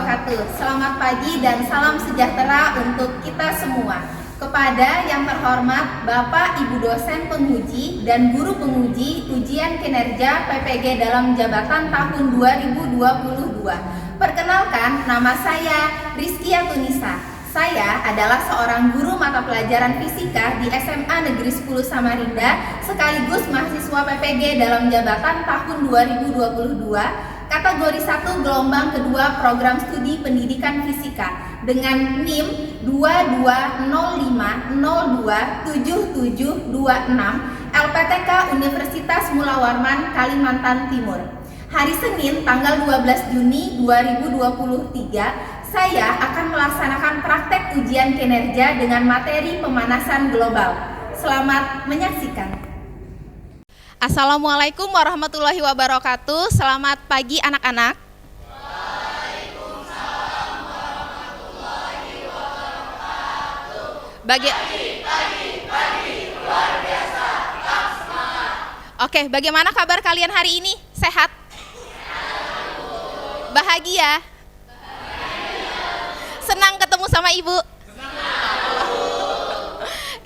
wabarakatuh. Selamat pagi dan salam sejahtera untuk kita semua. Kepada yang terhormat Bapak Ibu dosen penguji dan guru penguji ujian kinerja PPG dalam jabatan tahun 2022. Perkenalkan, nama saya Rizkia Tunisa. Saya adalah seorang guru mata pelajaran fisika di SMA Negeri 10 Samarinda sekaligus mahasiswa PPG dalam jabatan tahun 2022. Kategori 1 gelombang kedua program studi pendidikan fisika dengan NIM 2205027726 LPTK Universitas Mula Warman, Kalimantan Timur. Hari Senin tanggal 12 Juni 2023, saya akan melaksanakan praktek ujian kinerja dengan materi pemanasan global. Selamat menyaksikan. Assalamualaikum warahmatullahi wabarakatuh. Selamat pagi anak-anak. Waalaikumsalam warahmatullahi wabarakatuh. Pagi, luar biasa, tetap semangat. Oke, bagaimana kabar kalian hari ini? Sehat? Bahagia? Senang ketemu sama ibu?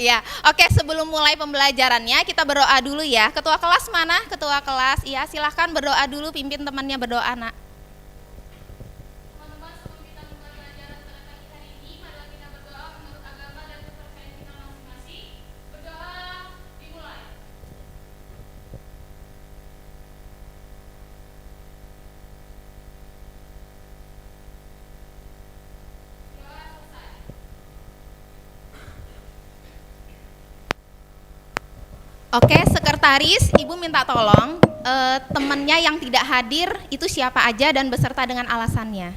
Ya, oke, sebelum mulai pembelajarannya kita berdoa dulu ya. Ketua kelas mana? Ketua kelas, iya silahkan berdoa dulu, pimpin temannya berdoa, nak. Teman-teman, sebelum kita memulai pelajaran pada pagi hari ini, marilah kita berdoa menurut agama dan kepercayaan kita masing-masing. Berdoa dimulai. Doa selesai. Oke, sekretaris, ibu minta tolong temannya yang tidak hadir itu siapa aja dan beserta dengan alasannya.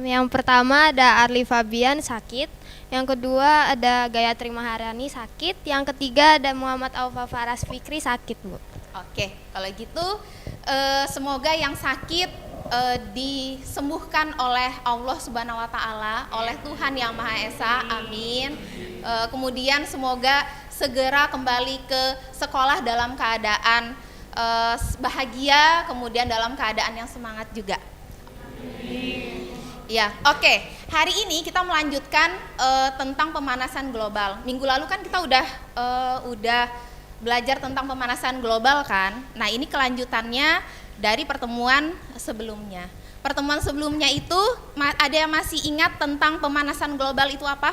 Yang pertama ada Arli Fabian sakit, yang kedua ada Gayatri Maharani sakit, yang ketiga ada Muhammad Aufa Faras Fikri sakit, Bu. Oke, kalau gitu semoga yang sakit disembuhkan oleh Allah Subhanahu wa taala, oleh Tuhan Yang Maha Esa. Amin. Kemudian semoga segera kembali ke sekolah dalam keadaan bahagia, kemudian dalam keadaan yang semangat juga. Ya, oke. Hari ini kita melanjutkan tentang pemanasan global. Minggu lalu kan kita udah belajar tentang pemanasan global kan. Nah, ini kelanjutannya dari pertemuan sebelumnya. Pertemuan sebelumnya itu ada yang masih ingat tentang pemanasan global itu apa?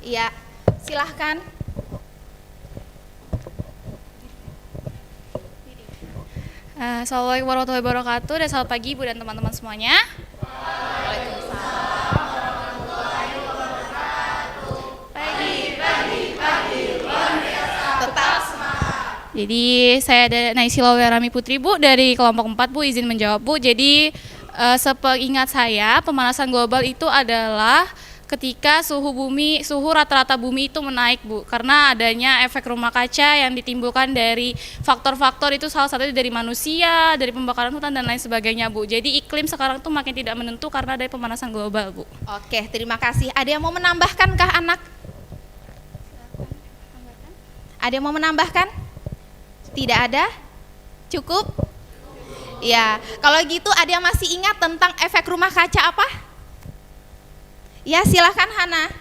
Iya, silahkan. Assalamualaikum warahmatullahi wabarakatuh dan selamat pagi Ibu dan teman-teman semuanya. Waalaikumsalam. Pagi, luar biasa, Tetap Jadi saya ada Naisila Werami Putri Bu dari kelompok 4 Bu, izin menjawab Bu. Jadi sepeingat saya pemanasan global itu adalah ketika suhu rata-rata bumi itu menaik Bu, karena adanya efek rumah kaca yang ditimbulkan dari faktor-faktor itu, salah satunya dari manusia, dari pembakaran hutan dan lain sebagainya Bu. Jadi iklim sekarang tuh makin tidak menentu karena dari pemanasan global Bu. Oke, terima kasih. Ada yang mau menambahkan kah anak? Ada yang mau menambahkan? Tidak ada? Cukup? Ya, kalau gitu ada yang masih ingat tentang efek rumah kaca apa? Ya, silahkan Hana.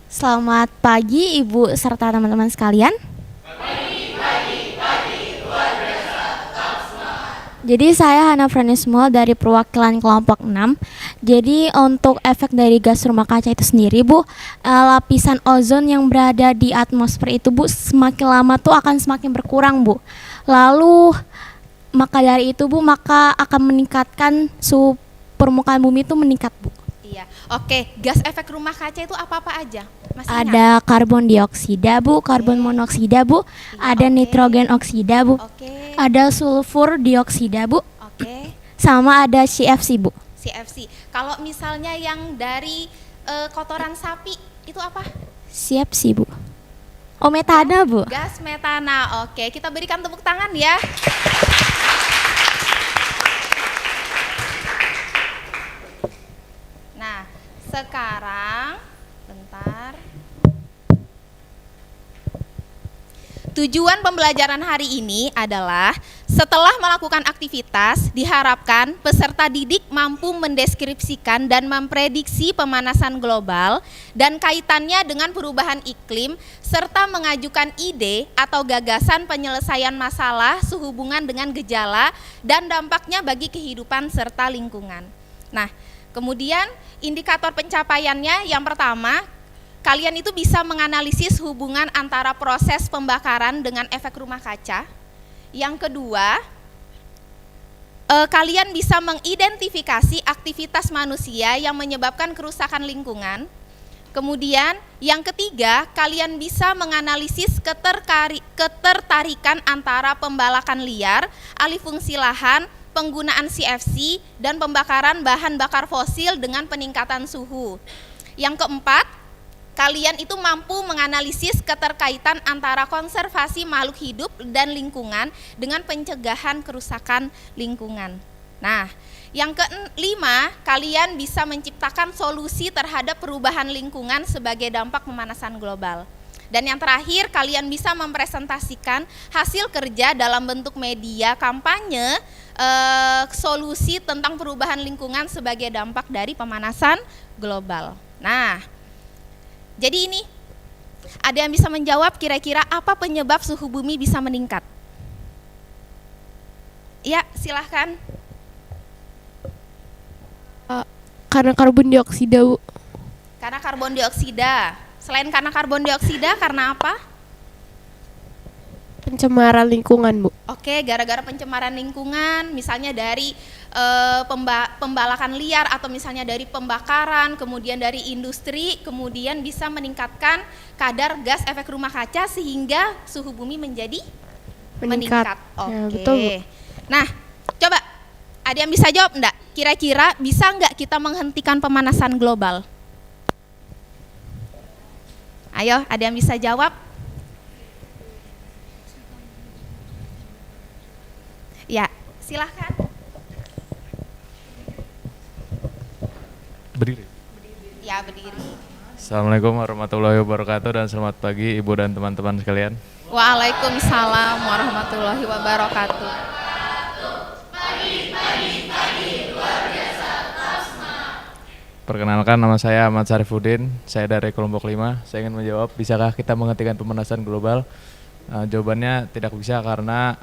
Selamat pagi Ibu serta teman-teman sekalian. Jadi saya Hana Franismol dari perwakilan kelompok 6. Jadi untuk efek dari gas rumah kaca itu sendiri Bu, lapisan ozon yang berada di atmosfer itu Bu semakin lama tuh akan semakin berkurang Bu. Lalu maka dari itu Bu, maka akan meningkatkan suhu permukaan bumi itu meningkat Bu. Iya. Oke, gas efek rumah kaca itu apa-apa aja? Masih ingat? Ada karbon dioksida Bu, karbon monoksida Bu, ada nitrogen oksida Bu, Oke. ada sulfur dioksida Bu, Oke. sama ada CFC Bu. CFC. Kalau misalnya yang dari kotoran sapi itu apa? CFC Bu. Oh, metana Bu. Gas metana. Oke, kita berikan tepuk tangan ya. Nah, sekarang bentar. Tujuan pembelajaran hari ini adalah setelah melakukan aktivitas, diharapkan peserta didik mampu mendeskripsikan dan memprediksi pemanasan global dan kaitannya dengan perubahan iklim, serta mengajukan ide atau gagasan penyelesaian masalah sehubungan dengan gejala dan dampaknya bagi kehidupan serta lingkungan. Nah, kemudian indikator pencapaiannya yang pertama, kalian itu bisa menganalisis hubungan antara proses pembakaran dengan efek rumah kaca. Yang kedua, kalian bisa mengidentifikasi aktivitas manusia yang menyebabkan kerusakan lingkungan. Kemudian, yang ketiga, kalian bisa menganalisis ketertarikan antara pembalakan liar, alih fungsi lahan, penggunaan CFC, dan pembakaran bahan bakar fosil dengan peningkatan suhu. Yang keempat, kalian itu mampu menganalisis keterkaitan antara konservasi makhluk hidup dan lingkungan dengan pencegahan kerusakan lingkungan. Nah, yang kelima, kalian bisa menciptakan solusi terhadap perubahan lingkungan sebagai dampak pemanasan global. Dan yang terakhir, kalian bisa mempresentasikan hasil kerja dalam bentuk media kampanye solusi tentang perubahan lingkungan sebagai dampak dari pemanasan global. Nah, jadi ini, ada yang bisa menjawab kira-kira apa penyebab suhu bumi bisa meningkat? Ya, silahkan. Karena karbon dioksida, Bu. Karena karbon dioksida. Selain karena karbon dioksida, karena apa? Pencemaran lingkungan, Bu. Oke, gara-gara pencemaran lingkungan, misalnya dari pembalakan liar atau misalnya dari pembakaran, kemudian dari industri, kemudian bisa meningkatkan kadar gas efek rumah kaca sehingga suhu bumi menjadi meningkat. Oke. Ya, betul, Bu. Nah, coba ada yang bisa jawab enggak? Kira-kira bisa enggak kita menghentikan pemanasan global? Ayo, ada yang bisa jawab? Ya, silahkan. Berdiri. Ya, berdiri. Assalamualaikum warahmatullahi wabarakatuh dan selamat pagi Ibu dan teman-teman sekalian. Waalaikumsalam warahmatullahi wabarakatuh. Perkenalkan, nama saya Ahmad Syarifuddin, saya dari kelompok 5. Saya ingin menjawab, bisakah kita menghentikan pemanasan global? Jawabannya tidak bisa karena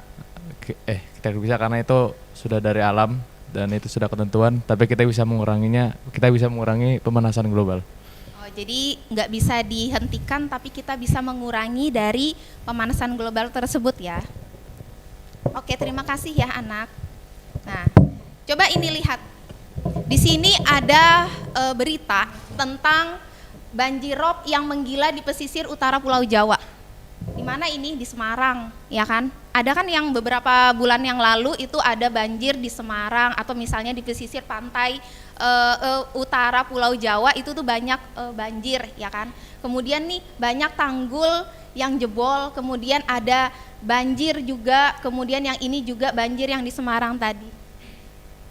itu sudah dari alam dan itu sudah ketentuan, tapi kita bisa mengurangi pemanasan global. Oh, jadi nggak bisa dihentikan, tapi kita bisa mengurangi dari pemanasan global tersebut ya. Oke, terima kasih ya anak. Nah, coba ini lihat. Di sini ada berita tentang banjirop yang menggila di pesisir utara Pulau Jawa. Di mana ini? Di Semarang, ya kan? Ada kan yang beberapa bulan yang lalu itu ada banjir di Semarang atau misalnya di pesisir pantai utara Pulau Jawa itu tuh banyak banjir, ya kan? Kemudian nih banyak tanggul yang jebol, kemudian ada banjir juga, kemudian yang ini juga banjir yang di Semarang tadi.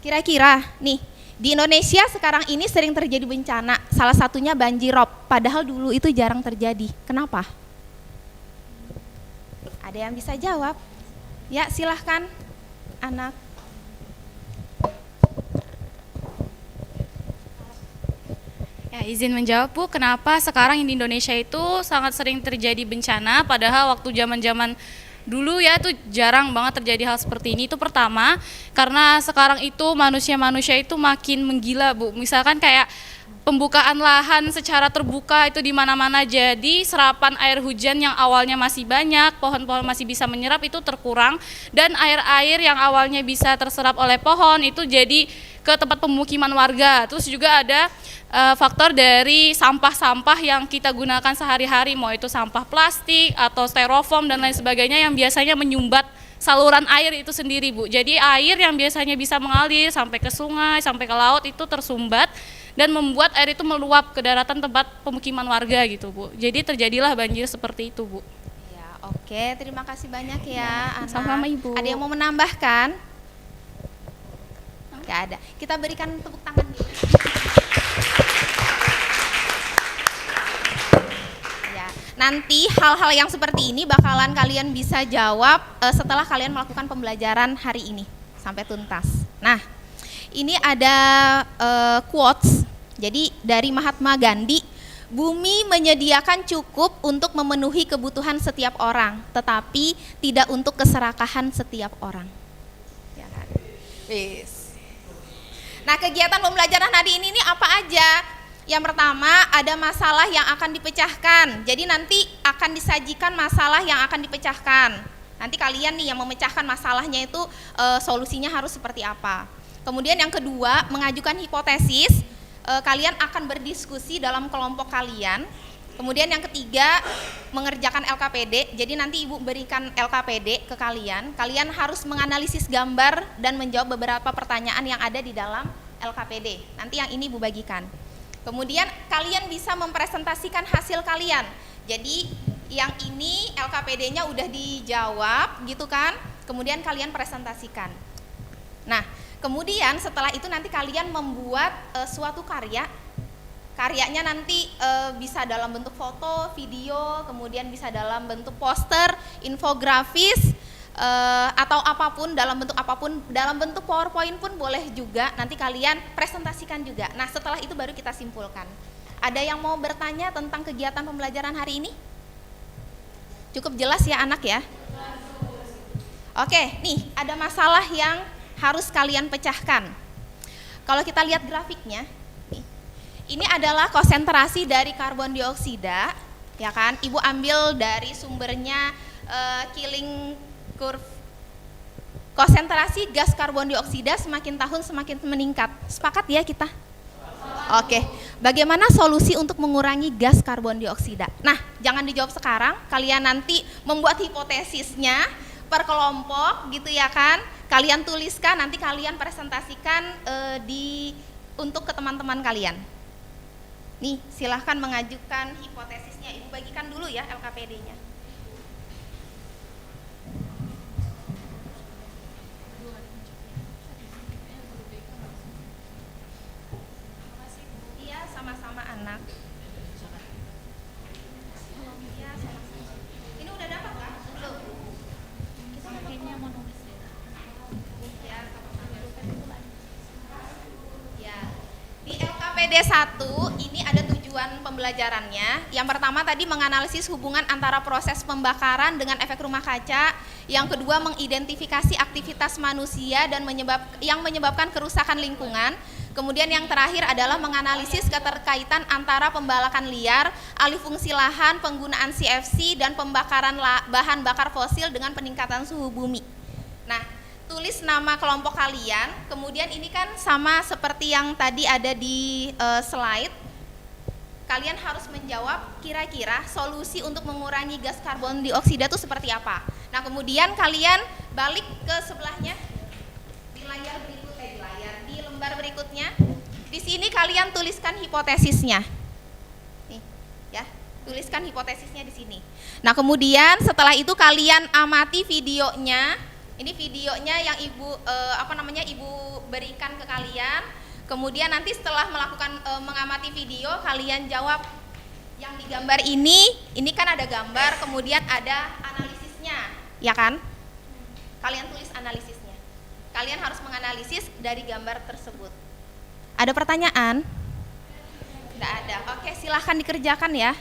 Kira-kira nih, di Indonesia sekarang ini sering terjadi bencana, salah satunya banjirop, padahal dulu itu jarang terjadi. Kenapa? Ada yang bisa jawab? Ya, silahkan anak. Ya, izin menjawab, Bu, kenapa sekarang di Indonesia itu sangat sering terjadi bencana, padahal waktu zaman-zaman dulu ya itu jarang banget terjadi hal seperti ini. Itu pertama, karena sekarang itu manusia-manusia itu makin menggila, Bu. Misalkan kayak pembukaan lahan secara terbuka itu di mana-mana, jadi serapan air hujan yang awalnya masih banyak, pohon-pohon masih bisa menyerap itu terkurang, dan air-air yang awalnya bisa terserap oleh pohon itu jadi ke tempat pemukiman warga. Terus juga ada faktor dari sampah-sampah yang kita gunakan sehari-hari, mau itu sampah plastik atau styrofoam dan lain sebagainya yang biasanya menyumbat saluran air itu sendiri, Bu. Jadi air yang biasanya bisa mengalir sampai ke sungai, sampai ke laut itu tersumbat dan membuat air itu meluap ke daratan tempat pemukiman warga gitu, Bu. Jadi terjadilah banjir seperti itu, Bu. Ya, oke, terima kasih banyak ya anak. Sama-sama, Ibu. Ada yang mau menambahkan? Gak ada. Kita berikan tepuk tangan dulu. Ya. nanti hal-hal yang seperti ini bakalan kalian bisa jawab setelah kalian melakukan pembelajaran hari ini sampai tuntas. Nah, ini ada quotes. Jadi dari Mahatma Gandhi, bumi menyediakan cukup untuk memenuhi kebutuhan setiap orang, tetapi tidak untuk keserakahan setiap orang. Ya kan? Wis. Nah, kegiatan pembelajaran hari ini apa aja? Yang pertama, ada masalah yang akan dipecahkan. Jadi nanti akan disajikan masalah yang akan dipecahkan. Nanti kalian nih yang memecahkan masalahnya itu solusinya harus seperti apa. Kemudian yang kedua, mengajukan hipotesis. Kalian akan berdiskusi dalam kelompok kalian. Kemudian yang ketiga, mengerjakan LKPD. Jadi nanti Ibu berikan LKPD ke kalian. Kalian harus menganalisis gambar dan menjawab beberapa pertanyaan yang ada di dalam LKPD. Nanti yang ini Ibu bagikan. Kemudian kalian bisa mempresentasikan hasil kalian. Jadi yang ini LKPD-nya udah dijawab gitu kan. Kemudian kalian presentasikan. Nah, kemudian setelah itu nanti kalian membuat suatu karya. Karyanya nanti bisa dalam bentuk foto, video, kemudian bisa dalam bentuk poster, infografis, atau apapun, dalam bentuk PowerPoint pun boleh juga, nanti kalian presentasikan juga. Nah, setelah itu baru kita simpulkan. Ada yang mau bertanya tentang kegiatan pembelajaran hari ini? Cukup jelas ya anak ya? Oke, nih ada masalah yang harus kalian pecahkan. Kalau kita lihat grafiknya, nih, ini adalah konsentrasi dari karbon dioksida, ya kan? Ibu ambil dari sumbernya Killing Curve. Konsentrasi gas karbon dioksida semakin tahun semakin meningkat. Sepakat ya kita? Oke. Bagaimana solusi untuk mengurangi gas karbon dioksida? Nah, jangan dijawab sekarang. Kalian nanti membuat hipotesisnya per kelompok, gitu ya kan? Kalian tuliskan, nanti kalian presentasikan untuk ke teman-teman kalian. Nih, silahkan mengajukan hipotesisnya. Ibu bagikan dulu ya LKPD-nya. Iya, sama-sama anak. Iya, sama-sama. Ini udah dapat kan? Belum. Kita kayaknya mau nulis ya. Ya, sama-sama. Ya. Di LKPD 1 ini ada tujuan pembelajarannya. Yang pertama tadi menganalisis hubungan antara proses pembakaran dengan efek rumah kaca. Yang kedua mengidentifikasi aktivitas manusia dan yang menyebabkan kerusakan lingkungan. Kemudian yang terakhir adalah menganalisis keterkaitan antara pembalakan liar, alih fungsi lahan, penggunaan CFC dan pembakaran bahan bakar fosil dengan peningkatan suhu bumi. Nah, tulis nama kelompok kalian, kemudian ini kan sama seperti yang tadi ada di slide. Kalian harus menjawab kira-kira solusi untuk mengurangi gas karbon dioksida itu seperti apa. Nah, kemudian kalian balik ke sebelahnya di layar berikutnya, di lembar berikutnya. Di sini kalian tuliskan hipotesisnya. Nih, ya, tuliskan hipotesisnya di sini. Nah, kemudian setelah itu kalian amati videonya. Ini videonya yang Ibu berikan ke kalian. Kemudian nanti setelah melakukan mengamati video, kalian jawab yang digambar ini kan ada gambar, kemudian ada analisisnya, ya kan? Kalian tulis analisisnya. Kalian harus menganalisis dari gambar tersebut. Ada pertanyaan? Tidak ada. Oke, silahkan dikerjakan ya.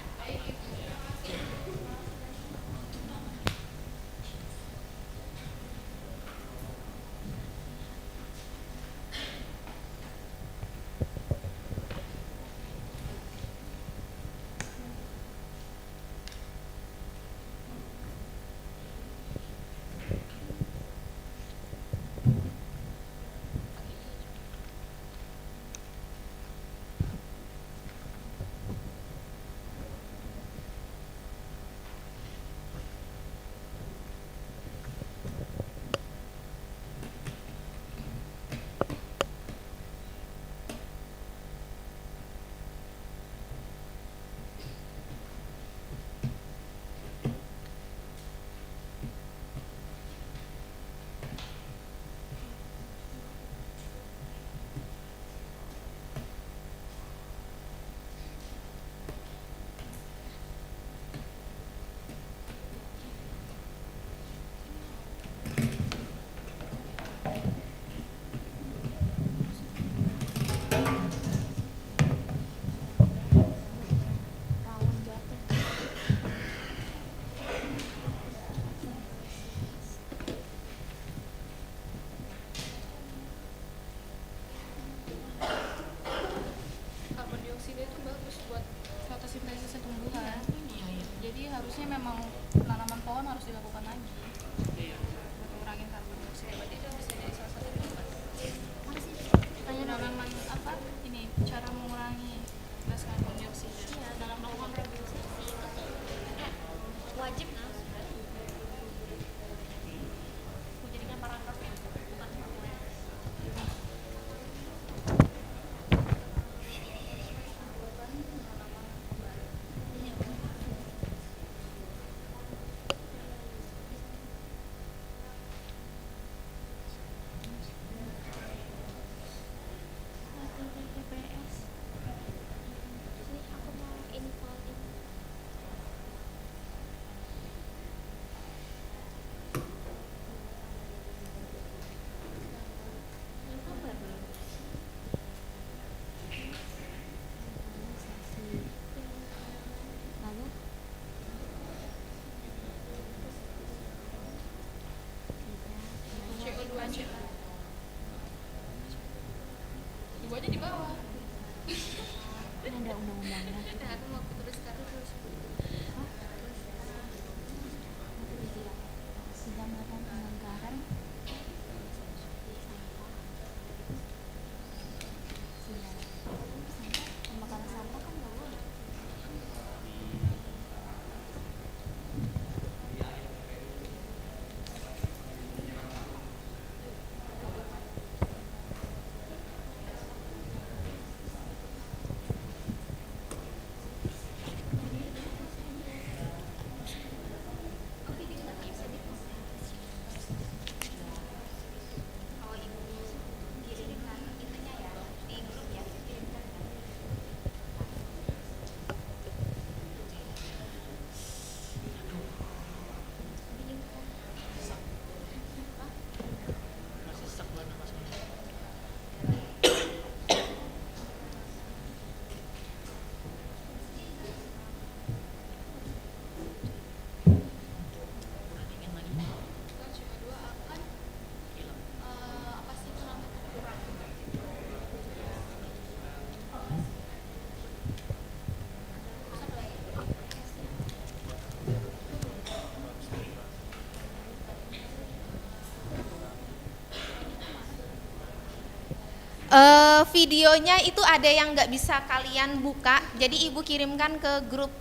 Videonya itu ada yang nggak bisa kalian buka, jadi ibu kirimkan ke grup.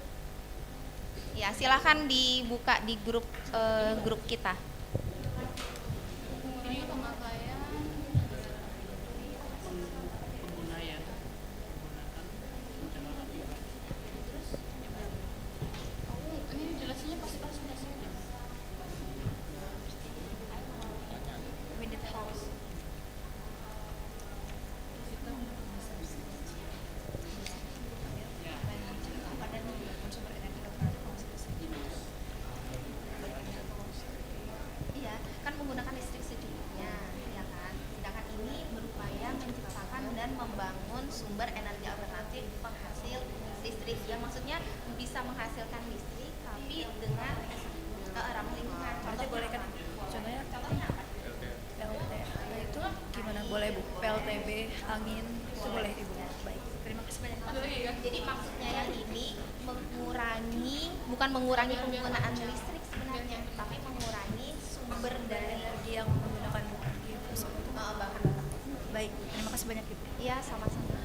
Ya silahkan dibuka di grup kita. Iya, kan menggunakan listrik secukupnya, ya kan. Sedangkan ini berupaya menciptakan dan membangun sumber energi alternatif penghasil listrik. Ya maksudnya bisa menghasilkan listrik tapi dengan ramah lingkungan. Contohnya boleh kan? Contohnya apa? PLTB itu gimana? Boleh Bu? PLTB, angin, itu boleh Ibu. Baik, terima kasih banyak. Jadi maksudnya yang ini bukan mengurangi penggunaan listrik sebenarnya, tapi mengurangi sumber dari Energi yang menggunakan energi tersebut. bahan. Baik, terima kasih banyak Ibu. Iya, sama-sama.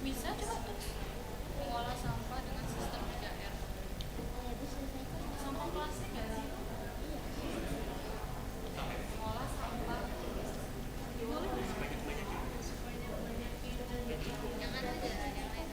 Bisa coba tuh mengolah sampah dengan sistem 3R. Sampah plastik nggak sih? Mengolah sampah. Jangan aja yang lain.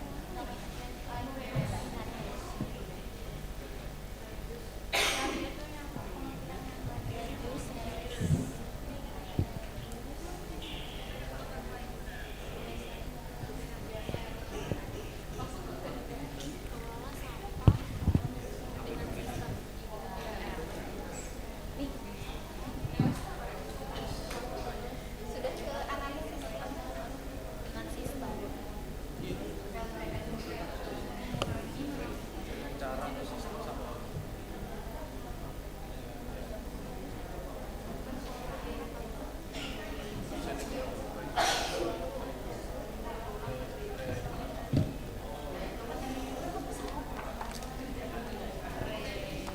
Sudah ke analisis dengan sistem.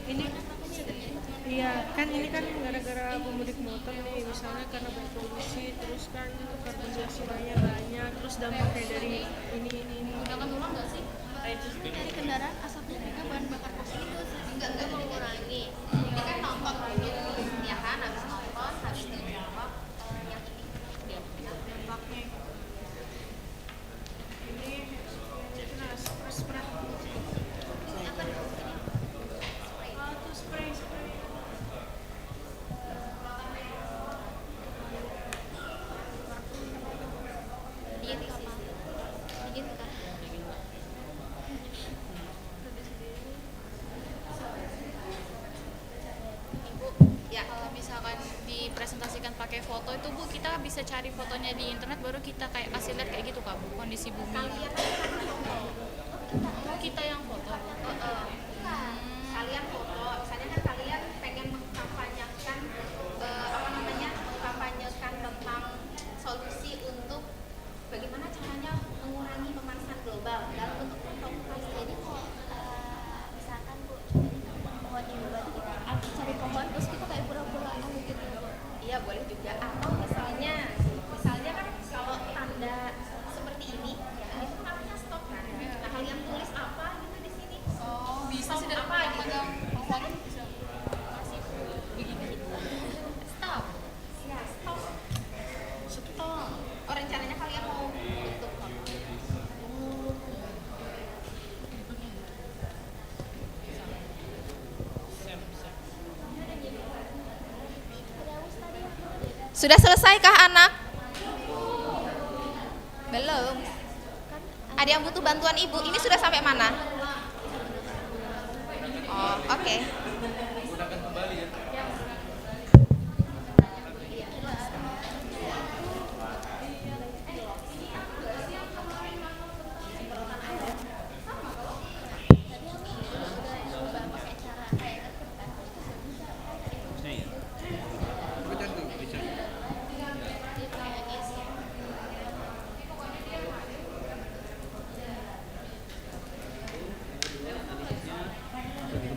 Ini iya kan ini kan gara-gara pemudik motor nih, misalnya karena berpolusi terus kan karbon dioksidanya banyak, terus dampaknya dari ini. Gunakan ulang nggak sih? Dari kendaraan asap mereka bahan bakar fosil itu Enggak mengurangi. Ini kan nonton dulu, ya kan, habis nonton, habis dijawab yang ini dampaknya. Nah, spray. Ini apa nih? Oh, tuh spray. Dingin isi. Dingin kan? Ibu, ya Kalau misalkan dipresentasikan pakai foto itu Bu, kita bisa cari fotonya di internet baru kita kayak kasih lihat kayak gitu Kak Bu, kondisi bumi. Oh, kita yang foto. bukan. Kalian foto, misalnya kan kalian pengen mengkampanyekan mengkampanyekan Sudah selesaikah anak? Belum. Ada yang butuh bantuan ibu? Ini sudah sampai mana? Oh, oke.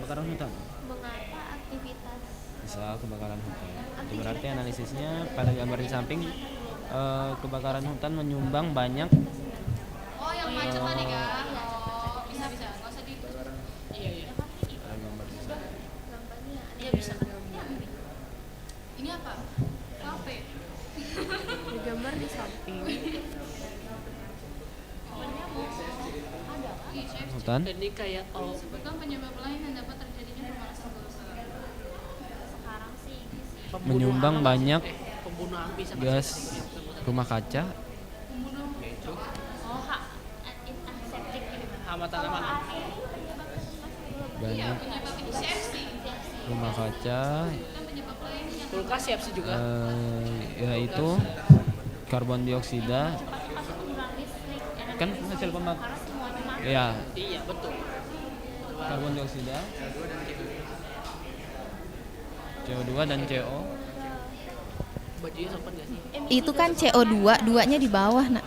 Kebakaran hutan. Mengapa aktivitas Misal kebakaran hutan. Itu berarti analisisnya pada gambar di samping kebakaran hutan menyumbang banyak Oh, yang macet tadi kan? Oh, bisa, nggak usah di. Iya. pada gambar di samping. Iya bisa. Ini apa? Kafe. Digambar di samping. Hutan Jadi kayak kalau Sebutkan penyebab lain yang dapat terjadinya pemanasan global. sekarang sih ini sih menyumbang banyak pembunuhan bisa gas rumah kaca, oh hak aseptik gitu. hama tanaman. banyak Penyebab insersi. rumah kaca, Kan penyebab lain yang Kulkas siap sih juga. yaitu karbon dioksida kan hasil pembakaran. Ya, Iya betul. karbon dioksida, CO2 dan CO. Bajunya sopan gak sih? Itu kan CO2, duanya di bawah, Nak.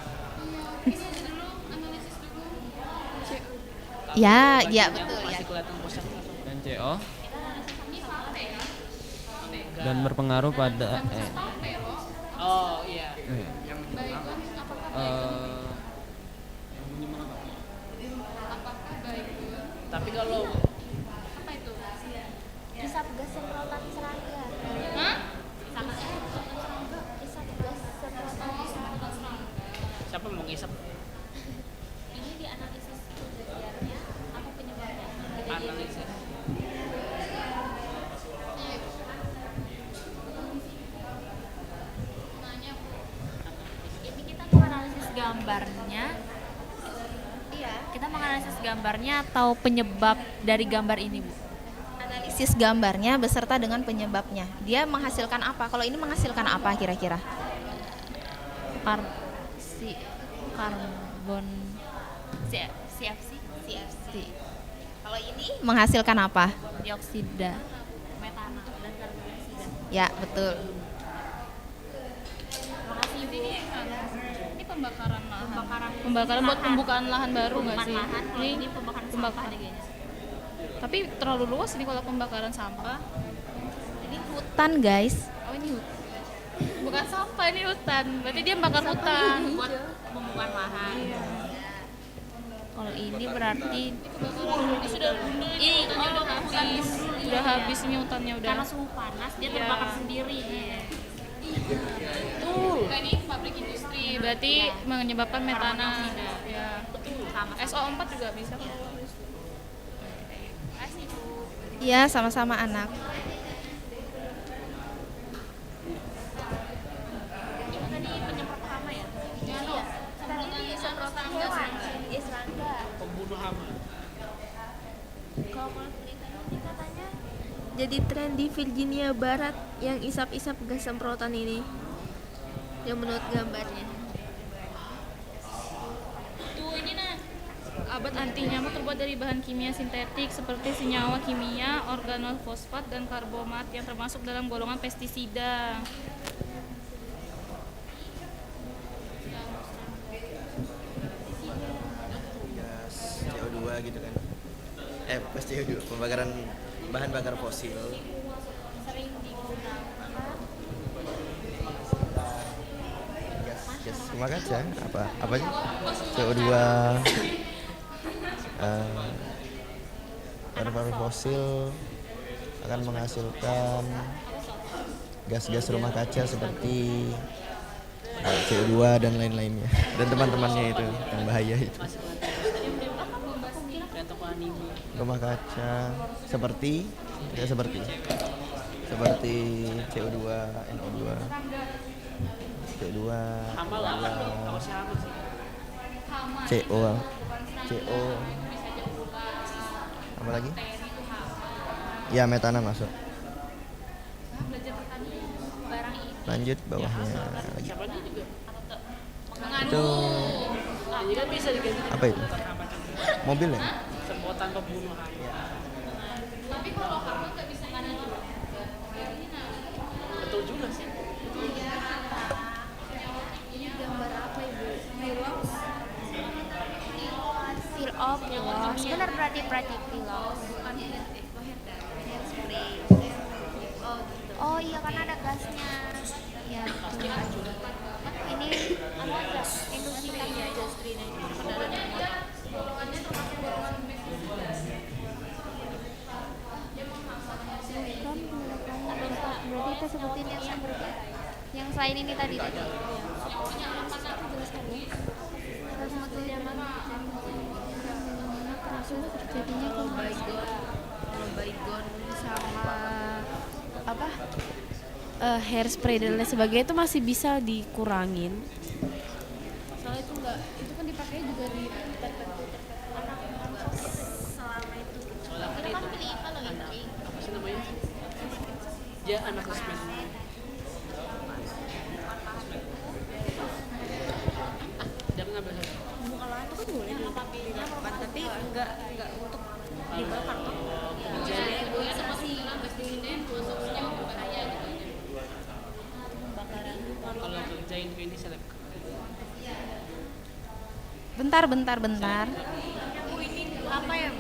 Ya, ya betul ya. Masih kelihatan bosan. Dan CO dan berpengaruh pada Oh iya. Tapi kalau Isap gas semprotan serangga. Hah? Isap gas semprotan serangga. siapa mau ngisap Ini dianalisis kejadiannya apa penyebabnya? analisis? Ini kita menganalisis gambarnya. Iya. Kita menganalisis gambarnya atau penyebab dari gambar ini, Bu? Analisis gambarnya beserta dengan penyebabnya. Dia menghasilkan apa? Kalau ini menghasilkan apa kira-kira? Karbon CFC CFC. Kalau ini menghasilkan apa? dioksida, metana dan karbon dioksida. Ya, betul. Makasih, Bu. Ini pembakaran lahan. Pembakaran buat pembukaan lahan baru nggak sih? Lahan, kalau ini pembakaran sampah pembakaran. deh kayaknya. Tapi terlalu luas ini kalau pembakaran sampah. Ini hutan, guys. Oh ini hutan. Bukan sampah, ini hutan. Berarti dia bakar hutan. Buat pembukaan lahan. Kalau ini berarti Ini sudah hutannya udah habis. Udah habis ini hutannya udah. karena suhu panas dia Iya. terbakar sendiri. Nah, ini pabrik industri. Berarti menyebabkan metana. Ya. Sama. SO4 juga bisa. Iya, sama-sama anak. Tadi penyemprot hama ya? Iya. Tadi semprotan hewan. Iya, serangga. Pembunuh hama. Kalau menurut beritanya ini katanya Jadi tren di Virginia Barat yang isap-isap gas semprotan ini. Yang menurut gambarnya. Tuh ini nah. Abad anti nyamuk terbuat dari bahan kimia sintetik seperti senyawa kimia, organofosfat, dan karbomat yang termasuk dalam golongan pestisida. Gas CO2 gitu kan. Pas CO2 pembakaran bahan bakar fosil. sering digunakan Gas rumah kaca apa sih? CO2 bahan bakar fosil akan menghasilkan gas-gas rumah kaca seperti CO2 dan lain-lainnya dan teman-temannya itu yang bahaya itu. Kayak toko anime. Rumah kaca seperti CO2, NO2 CO2, Hama lah, apa sih hama sih? CO, CO, apa lagi? Ya metana masuk. Lanjut bawahnya lagi. Itu Ini kan bisa diganti apa itu? Mobil ya? semprotan pembunuhan. Tapi kalau hama nggak bisa ini. Betul juga sih. Ini gambar apa ibu? Feel of loss. Benar berarti pilos. Hairspray. Oh iya kan ada gasnya. Iya betul. Ini anu aja induksi ya berarti kita sebutin yang selain ini tadi. Terjadinya baygon sama apa hairspray dan lain sebagainya itu masih bisa dikurangin. Soalnya itu enggak, itu kan dipakai juga di selama itu. Soalnya kan itu anak, apa sih namanya? Dia anak resmen. Dia ngambil satu. Kalau itu kan boleh dilakukan, tapi enggak untuk dibakar toh. Jadi kalau kerjain ini seleb. Bentar. Apa ya?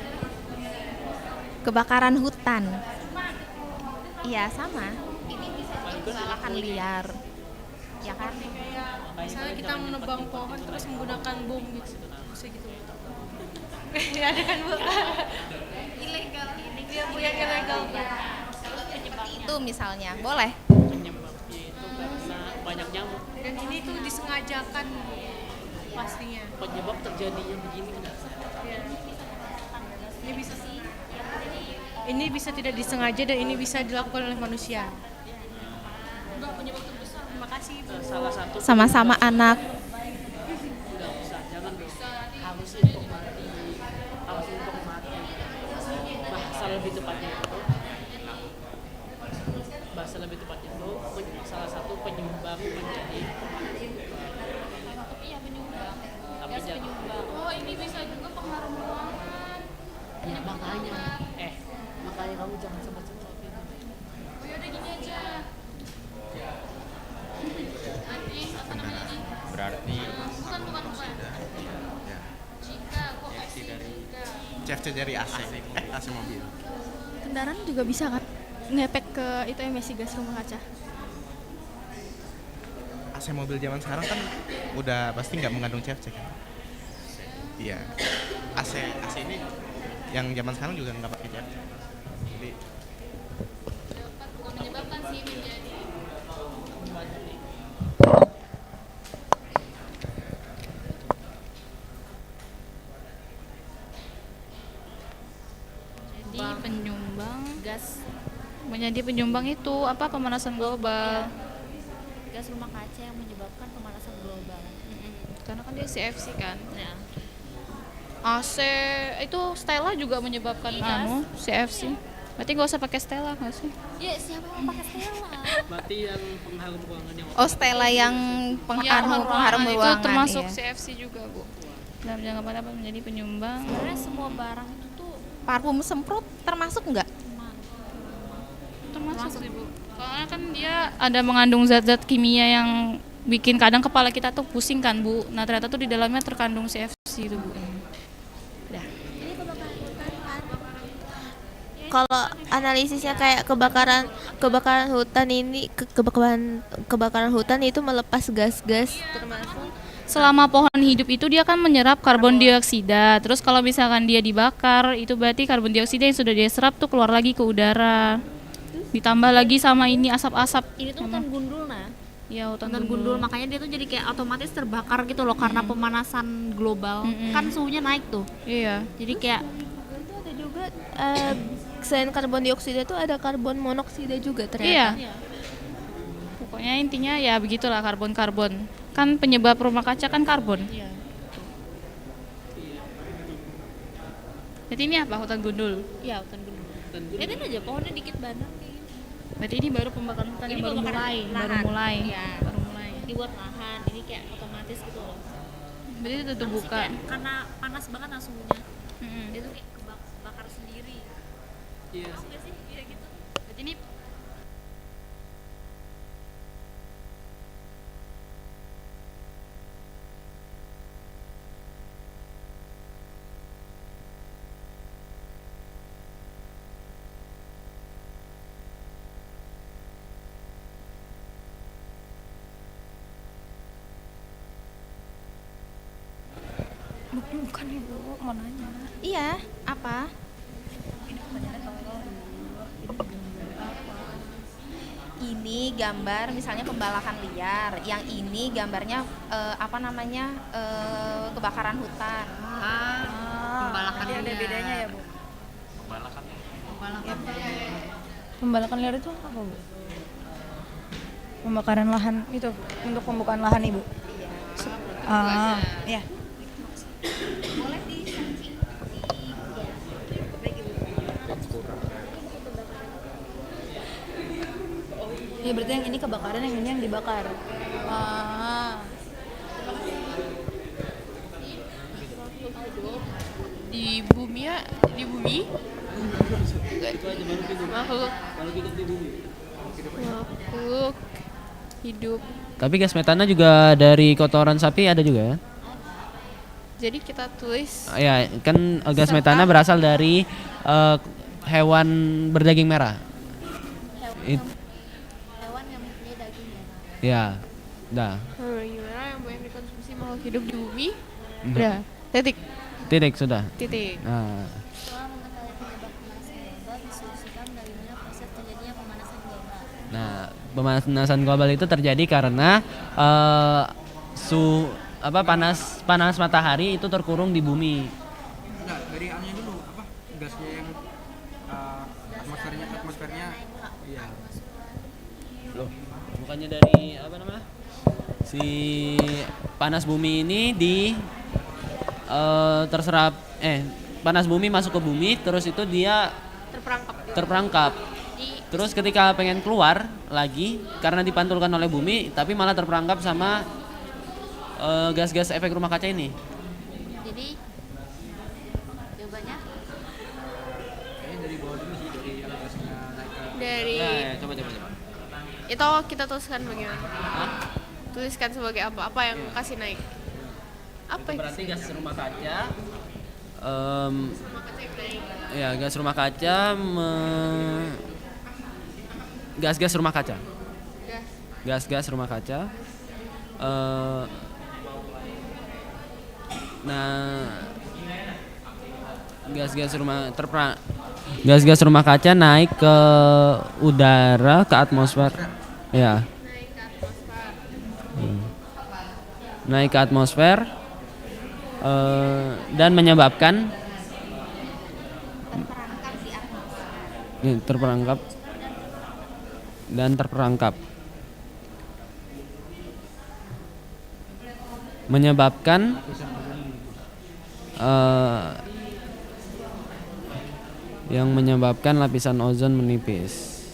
Kebakaran hutan. Iya sama. Lahan liar. Ya kan? Misalnya kita menebang pohon terus menggunakan bom gitu, bisa gitu. Ada kan bu? Ilegal ini. Iya bu yang ilegal. Itu misalnya, boleh. Penyebabnya itu karena banyak nyamuk. Dan ini tuh disengajakan pastinya. Penyebab terjadinya begini kenapa? Iya. Ini bisa tidak disengaja dan ini bisa dilakukan oleh manusia. Terima kasih Bu. Salah satu Sama-sama anak. nggak usah, jangan harus untuk mati, bahasa lebih tepatnya itu salah satu penyumbang menjadi tapi jangan Oh, ini bisa juga pengaruh ruangan. ya makanya kamu jangan sempat-sempatin. Oh ya udah gini aja. Ini apa namanya nih? Berarti Bukan. Jika kok CFC dari AC AC mobil. Kendaraan juga bisa kan ngefek ke itu emisi gas rumah kaca. AC mobil zaman sekarang kan udah pasti nggak mengandung CFC kan? Iya. AC ini yang zaman sekarang juga nggak pakai CFC. Jadi bukan menyebabkan sih menjadi Jadi penyumbang menjadi penyumbang itu apa pemanasan global. Gas rumah kaca yang menyebabkan pemanasan global. Karena kan dia CFC kan. Ya. AC itu Stella juga menyebabkan CFC. Berarti nggak usah pakai Stella nggak sih? Ya siapa yang pakai Stella? Berarti yang pengharum ruangan yang Oh, Stella yang pengharum ruangan itu termasuk iya. CFC juga Bu. Dalam jangka panjang dapat menjadi penyumbang. Sebenarnya semua barang itu tuh Parfum semprot termasuk nggak? Termasuk sih Bu. Soalnya kan dia ada mengandung zat-zat kimia yang bikin kadang kepala kita tuh pusing kan Bu. Nah ternyata tuh di dalamnya terkandung CFC itu Bu. Kalau analisisnya kayak kebakaran hutan ini kebakaran hutan itu melepas gas-gas termasuk Selama pohon hidup itu dia kan menyerap karbon dioksida. Terus kalau misalkan dia dibakar itu berarti karbon dioksida yang sudah dia serap tuh keluar lagi ke udara. Ditambah lagi sama ini asap-asap. ini tuh hutan gundul nah. Ya hutan Gundul makanya dia tuh jadi kayak otomatis terbakar gitu loh karena pemanasan global. Kan suhunya naik tuh. Iya. Jadi kayak itu ada juga selain karbon dioksida itu ada karbon monoksida juga ternyata. Iya. Pokoknya Pokoknya intinya ya begitulah, karbon-karbon. Kan penyebab rumah kaca kan karbon. Iya. Jadi ini apa, hutan gundul? Iya, hutan gunung. Lihatin aja pohonnya dikit banget. Berarti ini baru pembakaran hutan Ini yang baru pembakaran mulai, lahan. Iya. baru mulai. Dibuat lahan, ini kayak otomatis gitu loh. Berarti itu tutup Apa sih, buka. kayak karena panas banget suhunya. Mm-mm. Dia tuh kayak kebakar sendiri. Iya. Masuk gak sih? Iya gitu. Berarti ini bukan ibu, mau nanya. Iya, apa? Ini gambar misalnya pembalakan liar, yang ini gambarnya kebakaran hutan. Pembalakan liar. Ada bedanya ya, Bu? Pembalakan liar itu apa, Bu? Pembakaran lahan itu untuk pembukaan lahan, Ibu. Iya. Boleh disaji. Ya berarti yang ini kebakaran, yang ini yang dibakar. Di bumi ya, di bumi. Makhluk. Makhluk hidup. Tapi gas metana juga dari kotoran sapi ada juga ya? Jadi kita tulis Ya, kan gas metana berasal dari hewan berdaging merah. Hewan yang mempunyai daging merah. Ya, dah. gimana yang banyak dikonsumsi makhluk hidup di bumi. Mhm. Udah, titik. Titik sudah. Titik. Nah, Setelah mengetahui penyebab pemanasan global, disolusikan bagaimana proses terjadinya pemanasan global. nah, pemanasan global itu terjadi karena panas matahari itu terkurung di bumi. Enggak, dari anunya dulu apa? Gasnya yang atmosfernya iya. Loh, bukannya dari apa namanya? Si panas bumi ini terserap panas bumi masuk ke bumi, terus itu dia terperangkap. Terus ketika pengen keluar lagi karena dipantulkan oleh bumi, tapi malah terperangkap sama gas-gas efek rumah kaca ini. Jadi jawabannya Dari bawah dulu sih, dari yang gasnya naik ke Dari Coba. itu kita tuliskan bagaimana? Tuliskan sebagai apa? Apa yang kasih naik? Apa Itu yang berarti kasih gas rumah kaca. Rumah kaca yang naik. Ya, gas rumah kaca gas-gas rumah kaca. Gas-gas rumah kaca. Gas-gas rumah kaca naik ke udara, ke atmosfer. Ya. Naik ke atmosfer dan menyebabkan terperangkap menyebabkan yang menyebabkan lapisan ozon menipis.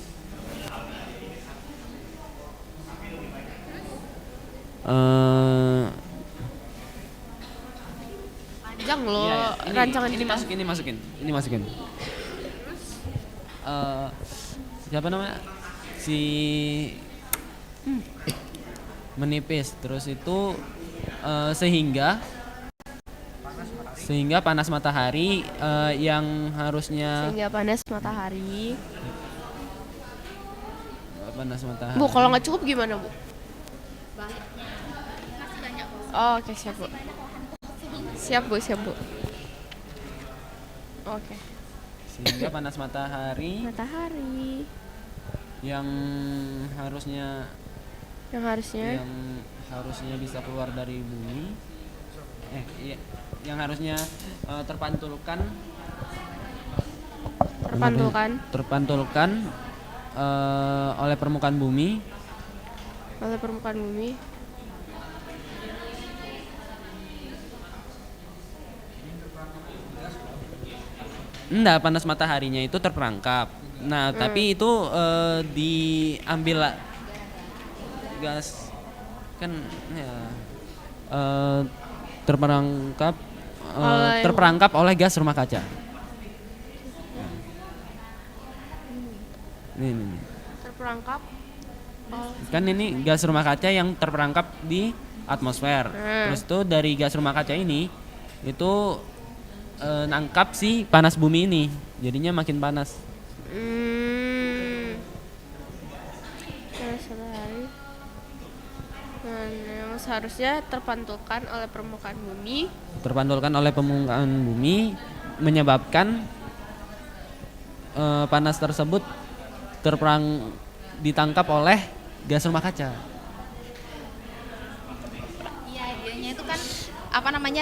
Panjang loh rancangan ini masukin. Siapa namanya? Menipis. Terus itu sehingga panas matahari yang harusnya Sehingga panas matahari. matahari. Bu, kalau nggak cukup gimana, Bu? Oh, oke, siap, Bu. Siap, Bu. Oke. Sehingga panas matahari yang harusnya bisa keluar dari bumi, yang harusnya terpantulkan oleh permukaan bumi oleh permukaan bumi. Enggak, panas mataharinya itu terperangkap. Nah, tapi itu diambil gas kan ya terperangkap oleh gas rumah kaca. Ini. Terperangkap Kan ini gas rumah kaca yang terperangkap di atmosfer. Terus tuh dari gas rumah kaca ini itu nangkap si panas bumi ini, jadinya makin panas. Matahari yang seharusnya terpantulkan oleh permukaan bumi. Terpantulkan oleh permukaan bumi menyebabkan panas tersebut ditangkap oleh gas rumah kaca. Iya, idenya itu kan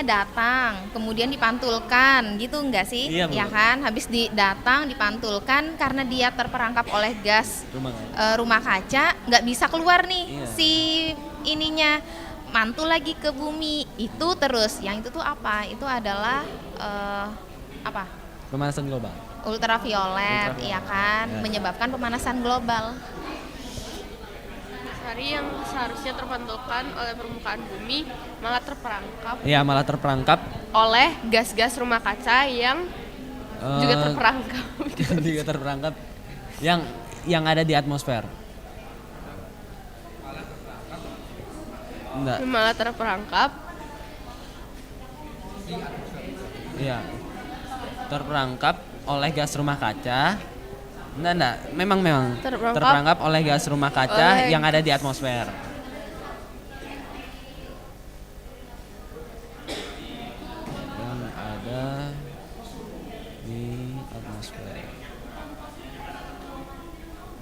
datang, kemudian dipantulkan, gitu enggak sih? Iya, ya kan? Habis datang, dipantulkan karena dia terperangkap oleh gas rumah kaca, nggak bisa keluar nih si ininya, mantul lagi ke bumi. Itu terus, yang itu tuh apa? Itu adalah Pemanasan global. Ultraviolet, ya kan? Ya. Menyebabkan pemanasan global. Matahari yang seharusnya terpantulkan oleh permukaan bumi malah terperangkap. Iya, malah terperangkap Oleh gas-gas rumah kaca yang juga terperangkap. juga terperangkap yang ada di atmosfer. Enggak. Malah terperangkap. Iya. Terperangkap oleh gas rumah kaca. Enggak. Memang terperangkap oleh gas rumah kaca yang ada di atmosfer. Yang ada di atmosfer.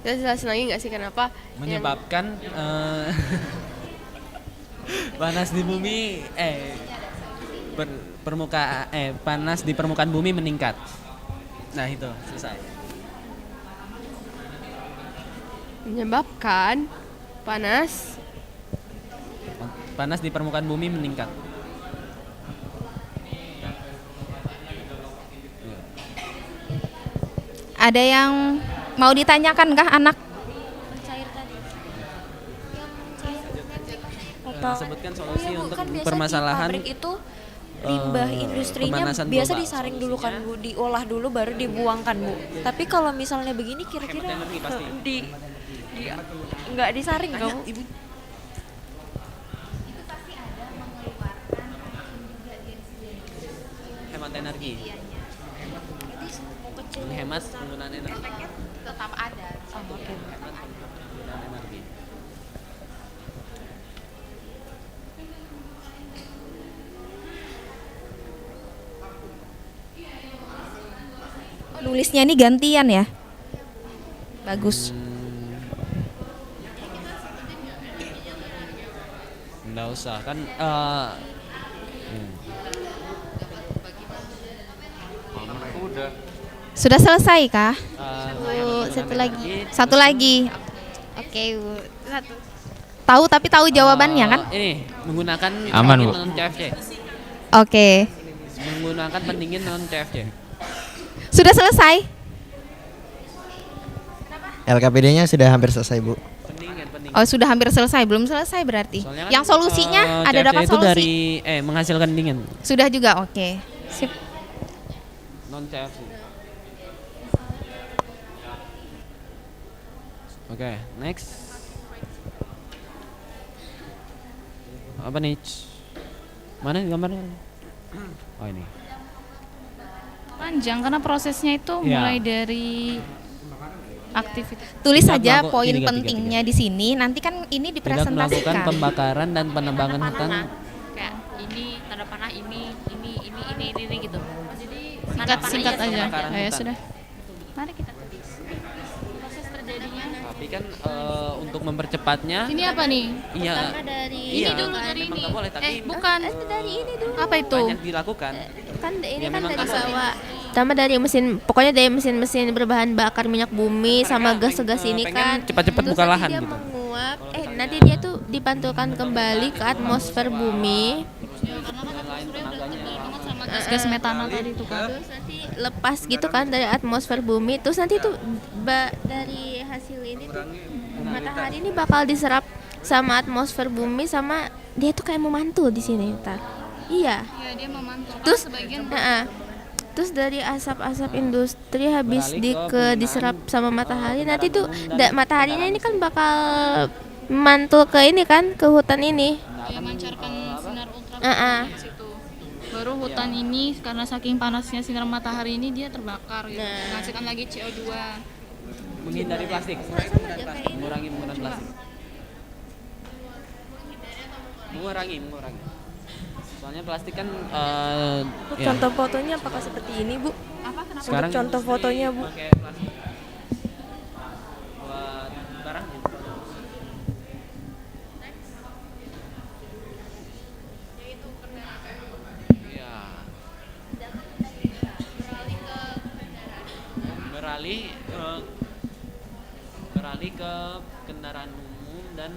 Kita jelasin lagi nggak sih kenapa? Menyebabkan panas di bumi panas di permukaan bumi meningkat. Nah, itu selesai. Menyebabkan panas di permukaan bumi meningkat. Ada yang mau ditanyakan kah anak? Sebutkan solusi untuk kan biasa permasalahan di pabrik itu limbah industrinya pemanasan biasa global. disaring dulu kan Bu, diolah dulu baru dibuangkan Bu. Tapi kalau misalnya begini kira-kira Hemat energi pasti. nggak disaring nggak Bu? Hemat energi. Menghemat penggunaan energi. Efeknya tetap ada. Hemat penggunaan energi. Nulisnya ini gantian ya? Bagus. Nggak usah kan Sudah selesai kah? Satu lagi. Oke, Bu. Tahu tapi tahu jawabannya kan? Ini menggunakan Aman, Bu. non CFC. Oke. Menggunakan pendingin non CFC. Sudah selesai? LKPD-nya sudah hampir selesai, Bu. Oh, sudah hampir selesai, belum selesai berarti. Soalnya kan, Yang solusinya ada CFC dapat itu solusi. dari menghasilkan dingin. Sudah juga, oke. Sip. Non CFC. Oke, next. Apa nih? Mana gambarnya? Oh, ini. Panjang karena prosesnya itu Iya. mulai dari aktivitas. Tulis Tidak saja melakukan- poin tiga. pentingnya di sini. Nanti kan ini Tidak melakukan dipresentasikan. pembakaran dan penebangan hutan. Kayak ini tanda panah ini gitu. Jadi Singkat aja. Pembakaran Ya hutan. sudah. Mari kita tulis. proses terjadinya Tapi kan untuk mempercepatnya. Ini apa nih? Iya. dari Iya, Ini dulu dari memang ini. nggak boleh, tapi Bukan. itu dari ini dulu. Apa itu? banyak dilakukan. Kan ini Ya, kan memang dari kasar. bawah. Pertama dari pokoknya dari mesin-mesin berbahan bakar minyak bumi sama gas-gas ini pengen kan. cepat-cepat Terus buka nanti lahan dia gitu. menguap. Nanti dia tuh dipantulkan kembali ke atmosfer bumi. Gas metana tadi itu kan. Terus nanti lepas gitu kan dari atmosfer bumi. Terus nanti tuh dari hasil ini tuh matahari ini bakal diserap sama atmosfer bumi, sama dia tuh kayak memantul di sini ntar. Iya. Iya, dia memantulkan Terus sebagian. terus dari asap-asap industri habis diserap sama matahari, nanti tuh mataharinya ini kan bakal mantul ke ini kan, ke hutan ini. Ya, memancarkan sinar ultraviolet di situ. Baru hutan ini karena saking panasnya sinar matahari ini dia terbakar gitu. Menghasilkan lagi CO2. Menghindari plastik. Mengurangi penggunaan plastik. Mengurangi. Soalnya plastik kan Contoh fotonya apakah seperti ini, Bu? Sekarang Untuk contoh fotonya, Bu. pakai plastik buat barang. Iya. Beralih ke kendaraan umum dan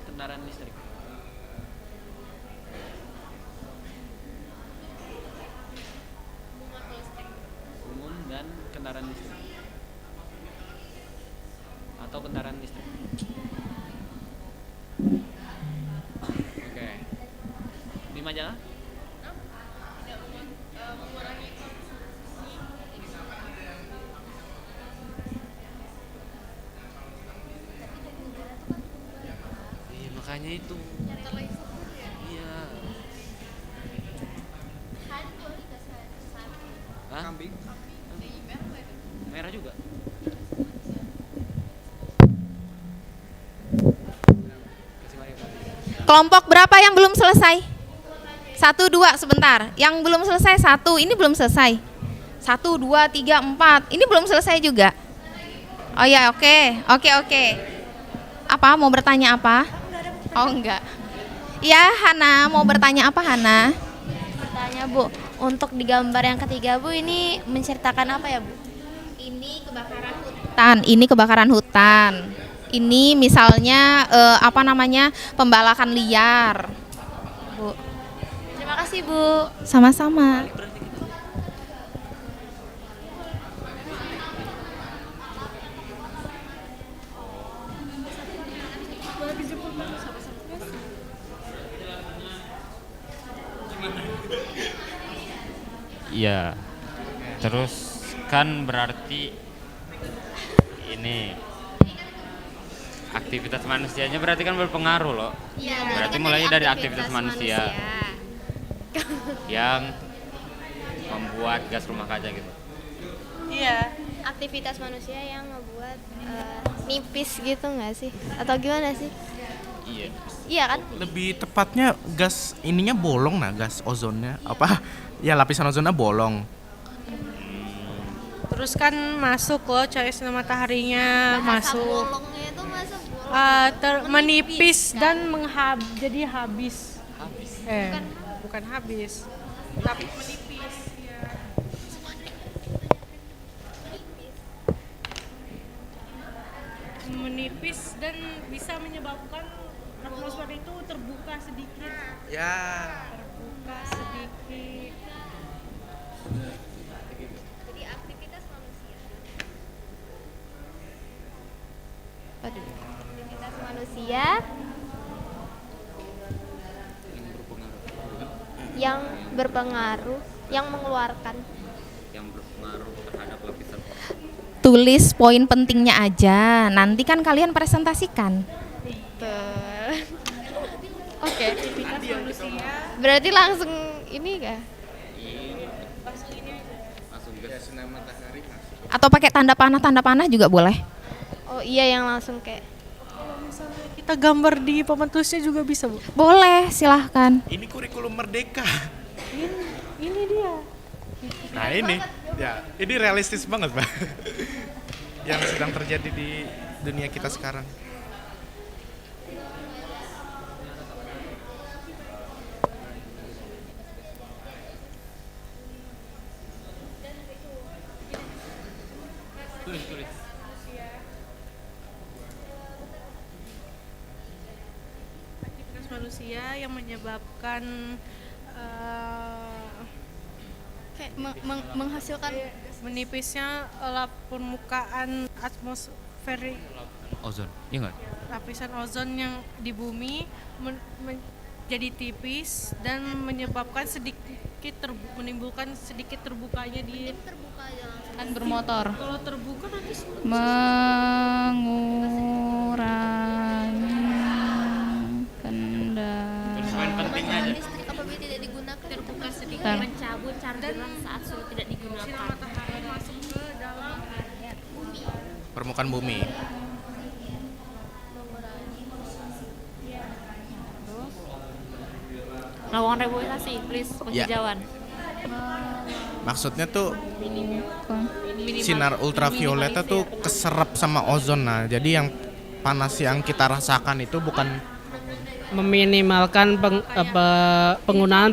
kendaraan listrik. Umum dan kendaraan listrik. Atau kendaraan listrik. Oke. Di majalah? Iya, makanya itu. Iya. Hah? Kambing. Merah juga. Kelompok berapa yang belum selesai? 1, 2, sebentar. Yang belum selesai 1, ini belum selesai. 1, 2, 3, 4. Ini belum selesai juga. Oh ya, oke. Apa, mau bertanya apa? Oh enggak. Ya, Hana, mau bertanya apa, Hana? Bertanya, Bu, untuk di gambar yang ketiga, Bu, ini menceritakan apa ya, Bu? Ini kebakaran hutan. Ini kebakaran hutan. Ini misalnya pembalakan liar. Bu. Terima kasih, Bu. Sama-sama. Iya. Terus kan berarti ini aktivitas manusianya berarti kan berpengaruh loh. Iya, berarti kan mulainya dari aktivitas aktivitas manusia yang membuat gas rumah kaca gitu. Iya. Aktivitas manusia yang ngebuat nipis gitu nggak sih? Atau gimana sih? Iya. Iya kan? Lebih tepatnya gas ininya bolong, nah gas ozonnya apa? Ya lapisan ozonnya bolong. Terus kan masuk loh cahaya sinar mataharinya masuk. Menipis dan jadi habis. Bukan habis. Tapi menipis ya. Menipis dan bisa menyebabkan atmosfer itu terbuka sedikit. Ya. Terbuka sedikit. Jadi aktivitas manusia. Aktivitas manusia yang berpengaruh, yang mengeluarkan. Yang berpengaruh terhadap lapisan ozon. Tulis poin pentingnya aja. Nanti kan kalian presentasikan. Oke. Aktivitas manusia. Berarti langsung ini kah? Langsung gas sinar matahari masuk. Atau pakai tanda panah juga boleh. Oh iya, yang langsung kayak Kita gambar di papan tulisnya juga bisa, Bu. Boleh, silahkan. Ini kurikulum merdeka. Ini dia. Nah ini, ya ini realistis banget Pak. Yang sedang terjadi di dunia kita sekarang. Tulis. manusia yang menyebabkan Kayak menghasilkan menipisnya permukaan atmosfer Ozon, iya nggak? lapisan ozon yang di bumi menjadi tipis dan menyebabkan menimbulkan sedikit terbukanya di Kan bermotor. kalau terbuka nanti Mengurangi pentingnya aja. Listrik apabila tidak digunakan terbuka sedikit Bentar. mencabut chargeran saat sudah tidak digunakan. sinar matahari masuk ke dalam Permukaan bumi. Melakukan reboisasi, please penghijauan. Maksudnya tuh sinar ultravioletnya tuh keserap sama ozon. Nah, jadi yang panas yang kita rasakan itu bukan meminimalkan penggunaan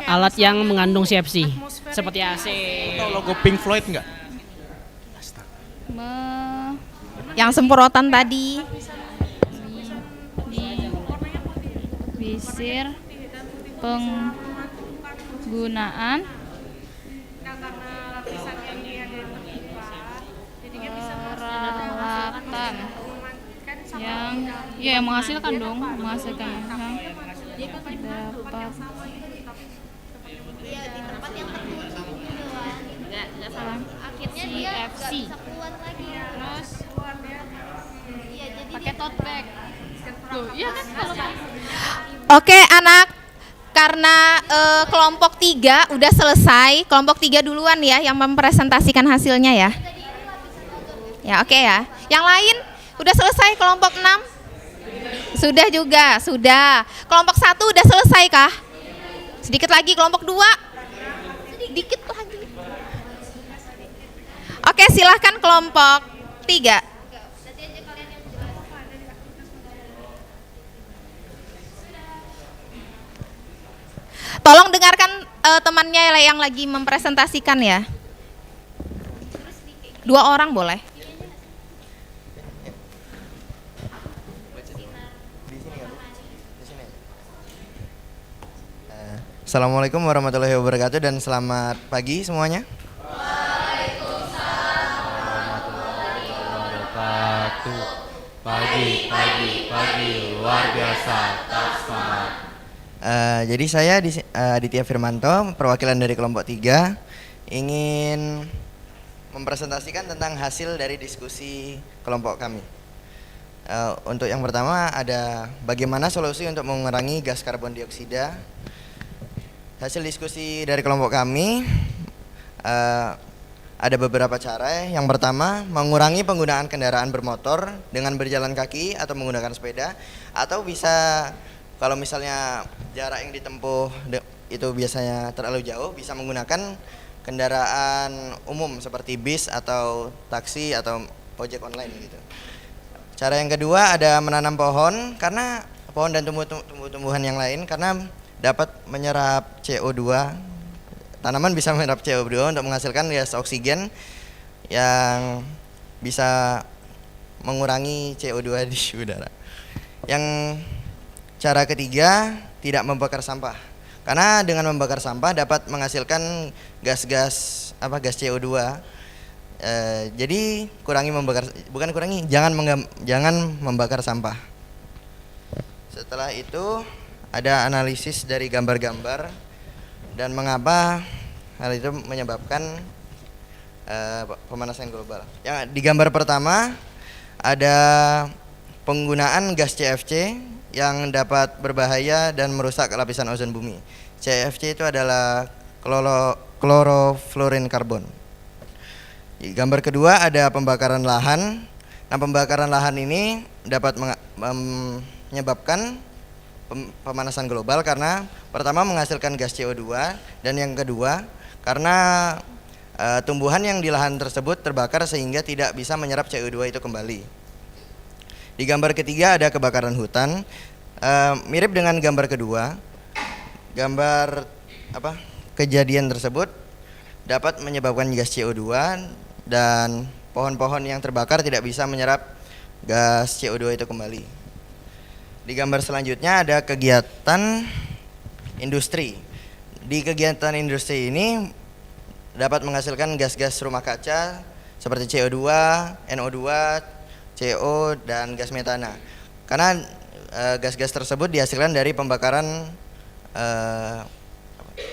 alat yang mengandung CFC seperti AC. Tahu logo Pink Floyd nggak? Yang semprotan tadi. Visir penggunaan peralatan yang menghasilkan dong, menghasilkan yang dapat Akhirnya dia nggak CFC. bisa keluar lagi. Terus Iya, jadi pakai tote bag. Tuh, iya kan kalau Oke anak, karena kelompok 3 udah selesai, kelompok 3 duluan ya yang mempresentasikan hasilnya ya. Ya oke ya. Yang lain udah selesai kelompok 6? Sudah juga, sudah. Kelompok 1 udah selesai kah? Sedikit lagi kelompok 2? Sedikit lagi. Oke silahkan kelompok 3. Tolong dengarkan temannya yang lagi mempresentasikan ya. 2 orang boleh. Assalamualaikum warahmatullahi wabarakatuh dan selamat pagi semuanya. Wabarakatuh. Pagi luar biasa. Tak semangat. Jadi saya Aditya Firmanto, perwakilan dari kelompok 3, ingin mempresentasikan tentang hasil dari diskusi kelompok kami. Untuk yang pertama ada bagaimana solusi untuk mengurangi gas karbon dioksida. Hasil diskusi dari kelompok kami ada beberapa cara. Yang pertama, mengurangi penggunaan kendaraan bermotor dengan berjalan kaki atau menggunakan sepeda, atau bisa kalau misalnya jarak yang ditempuh itu biasanya terlalu jauh, bisa menggunakan kendaraan umum seperti bis atau taksi atau ojek online gitu. Cara yang kedua ada menanam pohon, karena pohon dan tumbuh-tumbuhan yang lain karena dapat menyerap CO2. Tanaman bisa menyerap CO2 untuk menghasilkan gas oksigen yang bisa mengurangi CO2 di udara. Yang cara ketiga, tidak membakar sampah. Karena dengan membakar sampah dapat menghasilkan gas CO2. Jadi jangan membakar sampah. Setelah itu ada analisis dari gambar-gambar dan mengapa hal itu menyebabkan pemanasan global. Yang di gambar pertama ada penggunaan gas CFC yang dapat berbahaya dan merusak lapisan ozon bumi. CFC itu adalah klorofluorokarbon. Di gambar kedua ada pembakaran lahan. Nah, pembakaran lahan ini dapat menyebabkan pemanasan global karena pertama menghasilkan gas CO2 dan yang kedua karena tumbuhan yang di lahan tersebut terbakar sehingga tidak bisa menyerap CO2 itu kembali. Di gambar ketiga ada kebakaran hutan. Mirip dengan gambar kedua. Kejadian tersebut dapat menyebabkan gas CO2 dan pohon-pohon yang terbakar tidak bisa menyerap gas CO2 itu kembali. Di gambar selanjutnya ada kegiatan industri. Di kegiatan industri ini dapat menghasilkan gas-gas rumah kaca seperti CO2, NO2, CO, dan gas metana. Karena gas-gas tersebut dihasilkan dari pembakaran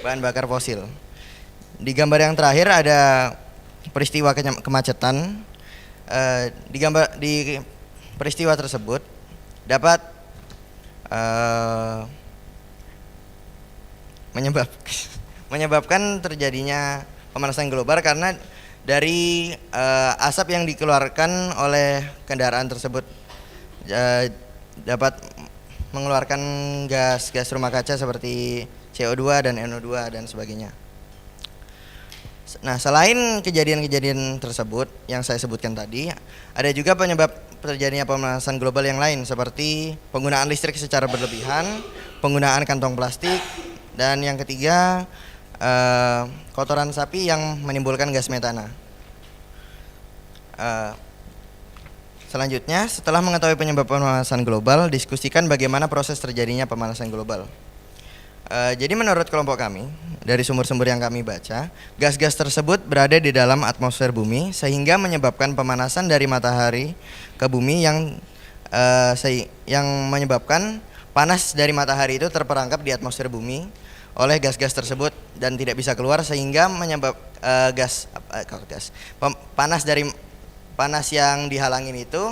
bahan bakar fosil. Di gambar yang terakhir ada peristiwa kemacetan. Di peristiwa tersebut dapat menyebabkan terjadinya pemanasan global karena dari asap yang dikeluarkan oleh kendaraan tersebut dapat mengeluarkan gas-gas rumah kaca seperti CO2 dan NO2 dan sebagainya. Nah, selain kejadian-kejadian tersebut yang saya sebutkan tadi, ada juga penyebab terjadinya pemanasan global yang lain seperti penggunaan listrik secara berlebihan, penggunaan kantong plastik, dan yang ketiga kotoran sapi yang menimbulkan gas metana. Selanjutnya, setelah mengetahui penyebab pemanasan global, diskusikan bagaimana proses terjadinya pemanasan global. Jadi menurut kelompok kami, dari sumber-sumber yang kami baca, gas-gas tersebut berada di dalam atmosfer bumi sehingga menyebabkan pemanasan dari matahari ke bumi yang menyebabkan panas dari matahari itu terperangkap di atmosfer bumi oleh gas-gas tersebut dan tidak bisa keluar sehingga panas yang dihalangin itu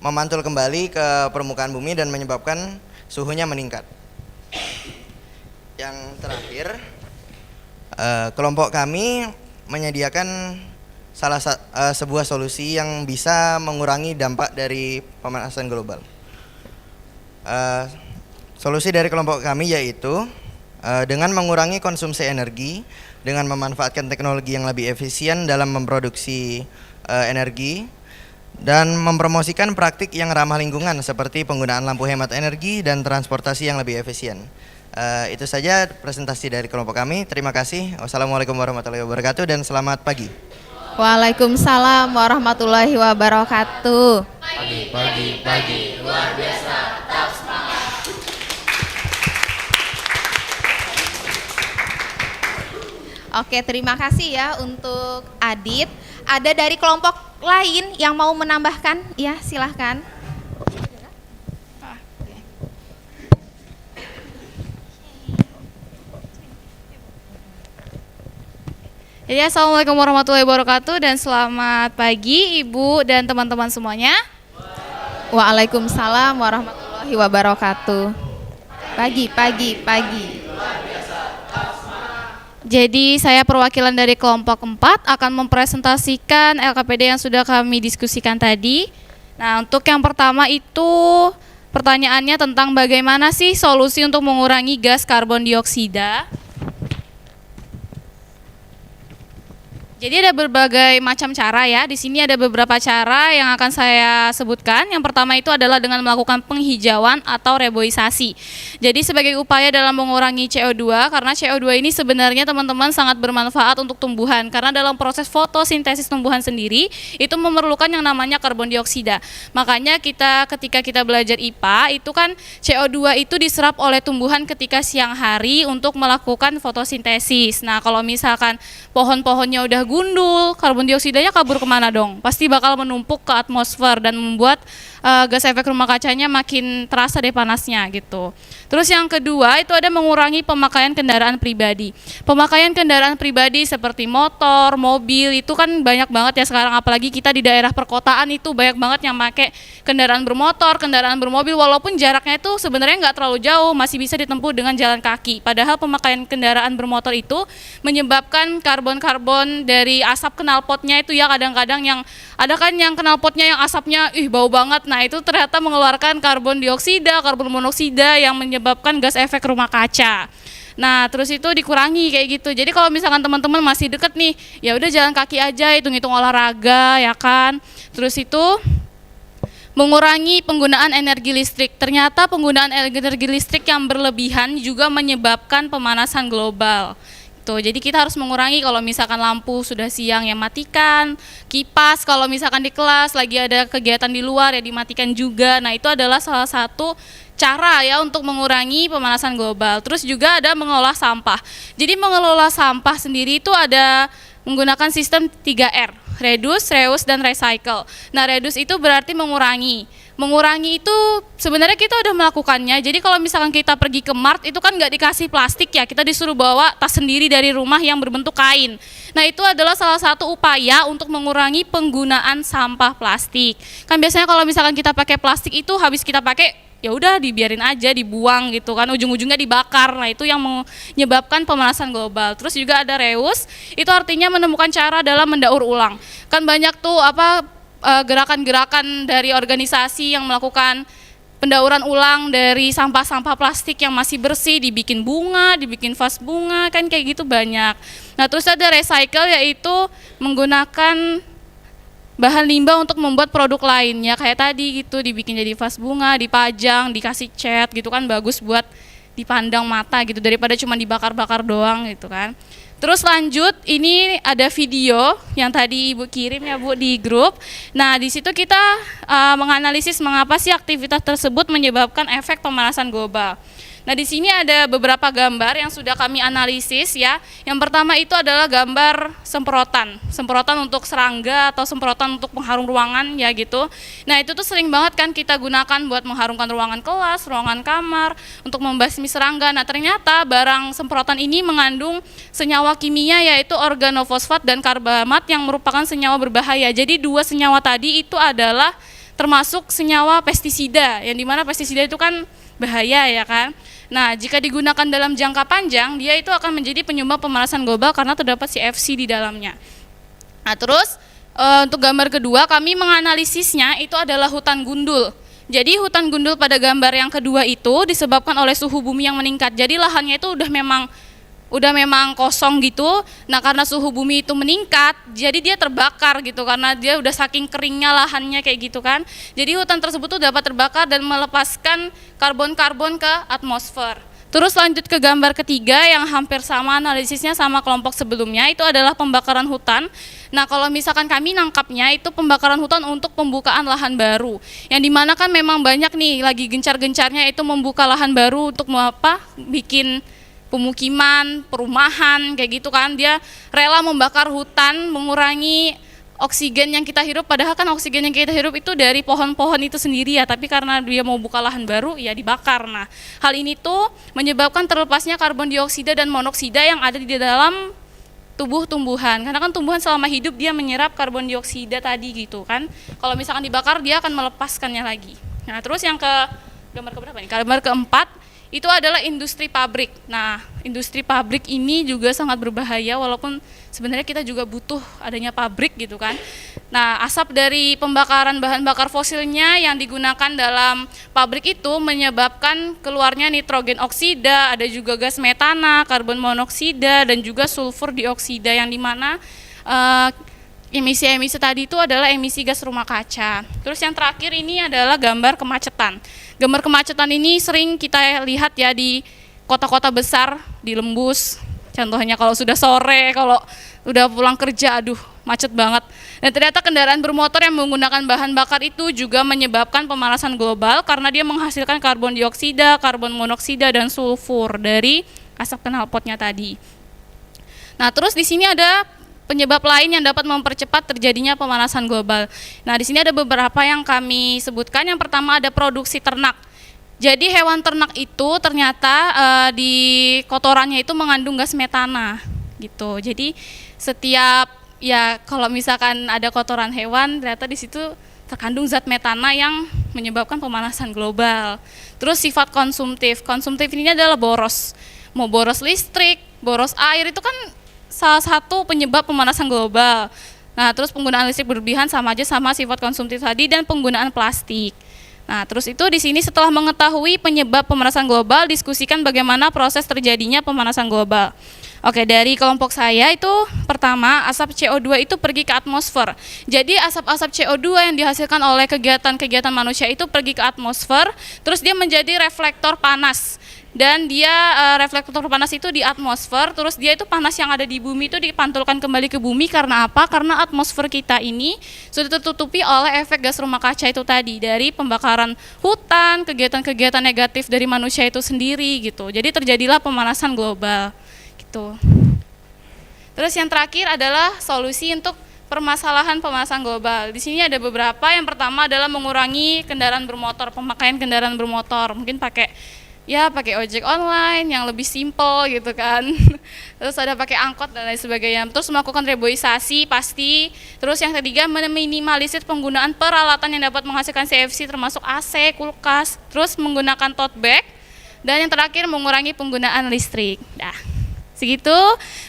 memantul kembali ke permukaan bumi dan menyebabkan suhunya meningkat. Yang terakhir, kelompok kami menyediakan sebuah solusi yang bisa mengurangi dampak dari pemanasan global. Solusi dari kelompok kami yaitu dengan mengurangi konsumsi energi, dengan memanfaatkan teknologi yang lebih efisien dalam memproduksi energi, dan mempromosikan praktik yang ramah lingkungan seperti penggunaan lampu hemat energi dan transportasi yang lebih efisien. Itu saja presentasi dari kelompok kami. Terima kasih. Wassalamualaikum warahmatullahi wabarakatuh dan selamat pagi. Waalaikumsalam warahmatullahi wabarakatuh. Pagi, luar biasa, tetap semangat. Oke, terima kasih ya untuk Adit. Ada dari kelompok lain yang mau menambahkan? Ya, silahkan. Jadi assalamualaikum warahmatullahi wabarakatuh dan selamat pagi Ibu dan teman-teman semuanya. Waalaikumsalam warahmatullahi wabarakatuh. Pagi. Jadi saya perwakilan dari kelompok 4 akan mempresentasikan LKPD yang sudah kami diskusikan tadi. Nah, untuk yang pertama itu pertanyaannya tentang bagaimana sih solusi untuk mengurangi gas karbon dioksida. Jadi ada berbagai macam cara ya. Di sini ada beberapa cara yang akan saya sebutkan. Yang pertama itu adalah dengan melakukan penghijauan atau reboisasi. Jadi sebagai upaya dalam mengurangi CO2, karena CO2 ini sebenarnya teman-teman sangat bermanfaat untuk tumbuhan. Karena dalam proses fotosintesis tumbuhan sendiri itu memerlukan yang namanya karbon dioksida. Makanya ketika kita belajar IPA itu kan CO2 itu diserap oleh tumbuhan ketika siang hari untuk melakukan fotosintesis. Nah, kalau misalkan pohon-pohonnya udah gundul, karbon dioksidanya kabur kemana dong? Pasti bakal menumpuk ke atmosfer dan membuat gas efek rumah kacanya makin terasa deh panasnya gitu. Terus yang kedua itu ada mengurangi pemakaian kendaraan pribadi. Pemakaian kendaraan pribadi seperti motor, mobil itu kan banyak banget ya sekarang, apalagi kita di daerah perkotaan itu banyak banget yang pakai kendaraan bermotor, kendaraan bermobil walaupun jaraknya itu sebenarnya nggak terlalu jauh, masih bisa ditempuh dengan jalan kaki. Padahal pemakaian kendaraan bermotor itu menyebabkan karbon-karbon dari asap knalpotnya itu ya kadang-kadang yang ada kan yang knalpotnya yang asapnya bau banget. Nah, itu ternyata mengeluarkan karbon dioksida, karbon monoksida yang menyebabkan gas efek rumah kaca. Nah, terus itu dikurangi kayak gitu. Jadi kalau misalkan teman-teman masih deket nih, ya udah jalan kaki aja, hitung-hitung olahraga ya kan. Terus itu mengurangi penggunaan energi listrik. Ternyata penggunaan energi listrik yang berlebihan juga menyebabkan pemanasan global. Tuh, jadi kita harus mengurangi kalau misalkan lampu sudah siang ya matikan, kipas kalau misalkan di kelas lagi ada kegiatan di luar ya dimatikan juga. Nah, itu adalah salah satu cara ya untuk mengurangi pemanasan global. Terus juga ada mengolah sampah. Jadi mengelola sampah sendiri itu ada menggunakan sistem 3R, reduce, reuse, dan recycle. Nah, reduce itu berarti mengurangi. Mengurangi itu sebenarnya kita udah melakukannya. Jadi kalau misalkan kita pergi ke mart itu kan nggak dikasih plastik ya, kita disuruh bawa tas sendiri dari rumah yang berbentuk kain. Nah, itu adalah salah satu upaya untuk mengurangi penggunaan sampah plastik. Kan biasanya kalau misalkan kita pakai plastik itu habis kita pakai ya udah dibiarin aja, dibuang gitu kan, ujung-ujungnya dibakar. Nah, itu yang menyebabkan pemanasan global. Terus juga ada reuse, itu artinya menemukan cara dalam mendaur ulang. Kan banyak tuh gerakan-gerakan dari organisasi yang melakukan pendauran ulang dari sampah-sampah plastik yang masih bersih, dibikin bunga, dibikin vas bunga, kan kayak gitu banyak. Nah, terus ada recycle, yaitu menggunakan bahan limbah untuk membuat produk lainnya kayak tadi gitu, dibikin jadi vas bunga, dipajang, dikasih cat gitu kan, bagus buat dipandang mata gitu daripada cuma dibakar-bakar doang gitu kan. Terus lanjut, ini ada video yang tadi Ibu kirim ya Bu di grup. Nah, di situ kita menganalisis mengapa sih aktivitas tersebut menyebabkan efek pemanasan global. Nah, di sini ada beberapa gambar yang sudah kami analisis ya. Yang pertama itu adalah gambar semprotan untuk serangga atau semprotan untuk pengharum ruangan ya gitu. Nah, itu tuh sering banget kan kita gunakan buat mengharumkan ruangan kelas, ruangan kamar, untuk membasmi serangga. Nah, ternyata barang semprotan ini mengandung senyawa kimia yaitu organofosfat dan karbamat yang merupakan senyawa berbahaya. Jadi dua senyawa tadi itu adalah termasuk senyawa pestisida, yang dimana pestisida itu kan bahaya ya kan. Nah, jika digunakan dalam jangka panjang, dia itu akan menjadi penyumbang pemanasan global karena terdapat CFC di dalamnya. Nah, terus untuk gambar kedua kami menganalisisnya itu adalah hutan gundul. Jadi hutan gundul pada gambar yang kedua itu disebabkan oleh suhu bumi yang meningkat. Jadi lahannya itu udah memang kosong gitu. Nah, karena suhu bumi itu meningkat, jadi dia terbakar gitu karena dia udah saking keringnya lahannya kayak gitu kan. Jadi hutan tersebut tuh dapat terbakar dan melepaskan karbon-karbon ke atmosfer. Terus lanjut ke gambar ketiga yang hampir sama analisisnya sama kelompok sebelumnya, itu adalah pembakaran hutan. Nah, kalau misalkan kami nangkapnya itu pembakaran hutan untuk pembukaan lahan baru. Yang dimana kan memang banyak nih lagi gencar-gencarnya itu membuka lahan baru untuk bikin pemukiman, perumahan, kayak gitu kan. Dia rela membakar hutan, mengurangi oksigen yang kita hirup, padahal kan oksigen yang kita hirup itu dari pohon-pohon itu sendiri ya, tapi karena dia mau buka lahan baru, ya dibakar. Nah, hal ini tuh menyebabkan terlepasnya karbon dioksida dan monoksida yang ada di dalam tubuh tumbuhan. Karena kan tumbuhan selama hidup dia menyerap karbon dioksida tadi gitu kan. Kalau misalkan dibakar, dia akan melepaskannya lagi. Nah, terus yang gambar keberapa nih? Gambar keempat, itu adalah industri pabrik. Nah, industri pabrik ini juga sangat berbahaya walaupun sebenarnya kita juga butuh adanya pabrik gitu kan. Nah, asap dari pembakaran bahan bakar fosilnya yang digunakan dalam pabrik itu menyebabkan keluarnya nitrogen oksida, ada juga gas metana, karbon monoksida, dan juga sulfur dioksida yang dimana emisi-emisi tadi itu adalah emisi gas rumah kaca. Terus yang terakhir ini adalah gambar kemacetan. Gambar kemacetan ini sering kita lihat ya di kota-kota besar, di Lembus. Contohnya kalau sudah sore, kalau udah pulang kerja, aduh macet banget. Dan ternyata kendaraan bermotor yang menggunakan bahan bakar itu juga menyebabkan pemanasan global karena dia menghasilkan karbon dioksida, karbon monoksida, dan sulfur dari asap knalpotnya tadi. Nah, terus di sini ada penyebab lain yang dapat mempercepat terjadinya pemanasan global. Nah, di sini ada beberapa yang kami sebutkan. Yang pertama ada produksi ternak. Jadi hewan ternak itu ternyata di kotorannya itu mengandung gas metana gitu. Jadi setiap kalau misalkan ada kotoran hewan, ternyata di situ terkandung zat metana yang menyebabkan pemanasan global. Terus sifat konsumtif. Konsumtif ini adalah boros. Mau boros listrik, boros air, itu kan salah satu penyebab pemanasan global. Nah, terus penggunaan listrik berlebihan sama aja sama sifat konsumtif tadi, dan penggunaan plastik. Nah, terus itu di sini setelah mengetahui penyebab pemanasan global, diskusikan bagaimana proses terjadinya pemanasan global. Oke, dari kelompok saya itu pertama, asap CO2 itu pergi ke atmosfer. Jadi asap-asap CO2 yang dihasilkan oleh kegiatan-kegiatan manusia itu pergi ke atmosfer, terus dia menjadi reflektor panas. dan dia reflektor panas itu di atmosfer, terus dia itu panas yang ada di bumi itu dipantulkan kembali ke bumi. Karena apa? Karena atmosfer kita ini sudah tertutupi oleh efek gas rumah kaca itu tadi, dari pembakaran hutan, kegiatan-kegiatan negatif dari manusia itu sendiri gitu. Jadi terjadilah pemanasan global gitu. Terus yang terakhir adalah solusi untuk permasalahan pemanasan global. Di sini ada beberapa. Yang pertama adalah mengurangi kendaraan bermotor, pemakaian kendaraan bermotor. Mungkin pakai ojek online yang lebih simple gitu kan. Terus ada pakai angkot dan lain sebagainya. Terus melakukan reboisasi pasti. Terus yang ketiga, meminimalisir penggunaan peralatan yang dapat menghasilkan CFC termasuk AC, kulkas. Terus menggunakan tote bag. Dan yang terakhir, mengurangi penggunaan listrik. Nah, segitu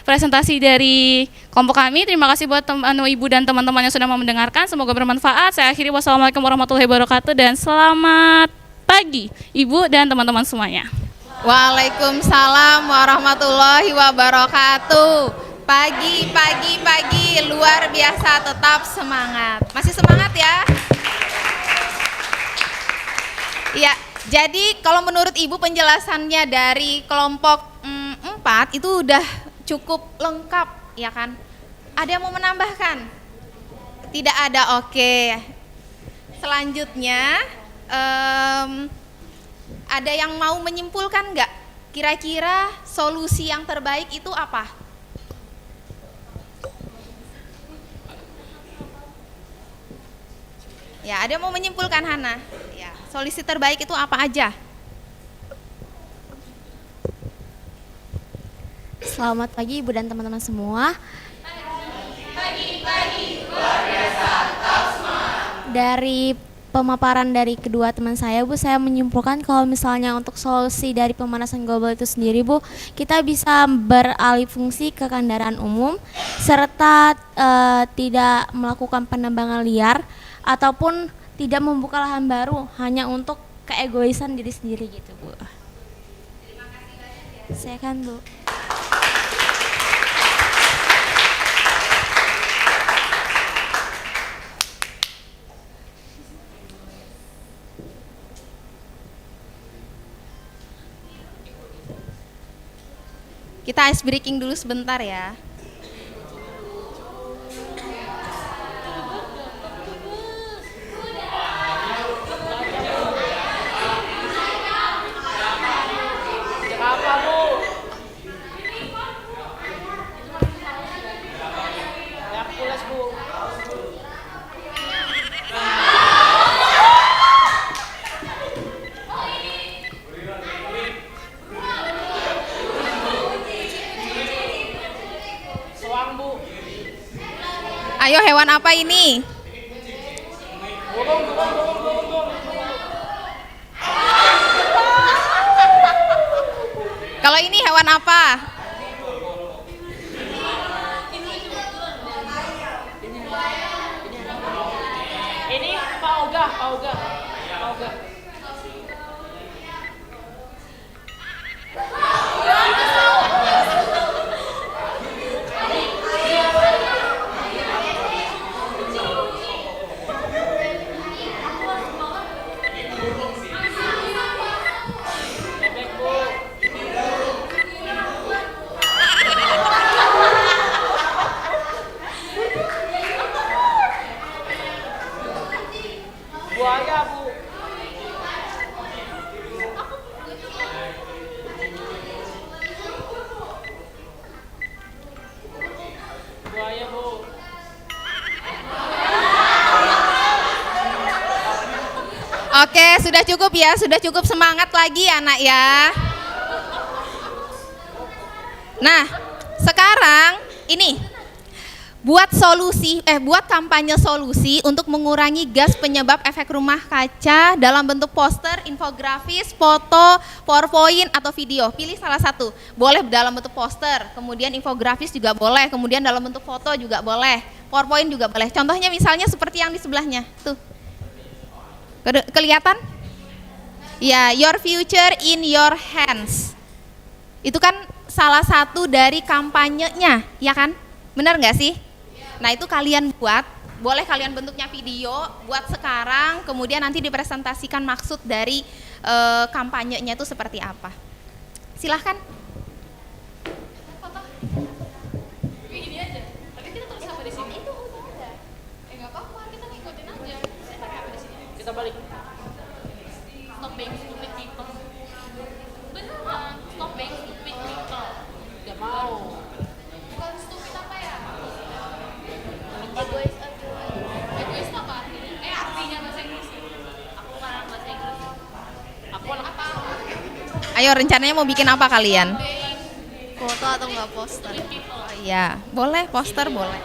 presentasi dari kelompok kami. Terima kasih buat ibu dan teman-teman yang sudah mau mendengarkan. Semoga bermanfaat. Saya akhiri, wassalamualaikum warahmatullahi wabarakatuh dan selamat pagi Ibu dan teman-teman semuanya. Waalaikumsalam warahmatullahi wabarakatuh. Pagi luar biasa, tetap semangat. Masih semangat ya? Iya, jadi kalau menurut Ibu penjelasannya dari kelompok 4 itu udah cukup lengkap ya kan? Ada yang mau menambahkan? Tidak ada, oke. Selanjutnya ada yang mau menyimpulkan nggak? Kira-kira solusi yang terbaik itu apa? Ya, ada yang mau menyimpulkan, Hana? Ya, solusi terbaik itu apa aja? Selamat pagi Ibu dan teman-teman semua. Pagi, luar biasa, tetap semangat. Dari pemaparan dari kedua teman saya, Bu, saya menyimpulkan kalau misalnya untuk solusi dari pemanasan global itu sendiri, Bu, kita bisa beralih fungsi ke kendaraan umum serta tidak melakukan penebangan liar ataupun tidak membuka lahan baru hanya untuk keegoisan diri sendiri gitu, Bu. Terima kasih banyak ya. Saya kan, Bu. Kita ice breaking dulu sebentar ya. Ayo, hewan apa ini? Kalau ini hewan apa? Ini pauga. Buaya, Bu. Buaya, Bu. Oke, sudah cukup ya, sudah cukup semangat lagi anak ya. Nah, sekarang ini buat kampanye solusi untuk mengurangi gas penyebab efek rumah kaca dalam bentuk poster, infografis, foto, PowerPoint atau video. Pilih salah satu. Boleh dalam bentuk poster, kemudian infografis juga boleh, kemudian dalam bentuk foto juga boleh, PowerPoint juga boleh. Contohnya misalnya seperti yang di sebelahnya. Tuh. Kelihatan? Ya, your future in your hands. Itu kan salah satu dari kampanyenya, ya kan? Benar nggak sih? Nah, itu kalian buat, boleh kalian bentuknya video, buat sekarang, kemudian nanti dipresentasikan maksud dari kampanyenya itu seperti apa. Silahkan. Foto. Kayak gini aja. Tapi kita tulis apa di sini? Itu udah ada. Nggak apa-apa, kita ngikutin aja. Saya pakai apa di sini? Kita balik. Stop being stupid people. Beneran, stop being stupid people. Gak mau. Bukan stupid apa ya? Egois aja. Egois apa artinya? Artinya bahasa Inggris. Aku kan bahasa Inggris. Aku anak apa? Ayo, rencananya mau bikin apa kalian? Foto atau nggak poster? Oh, iya, boleh poster boleh.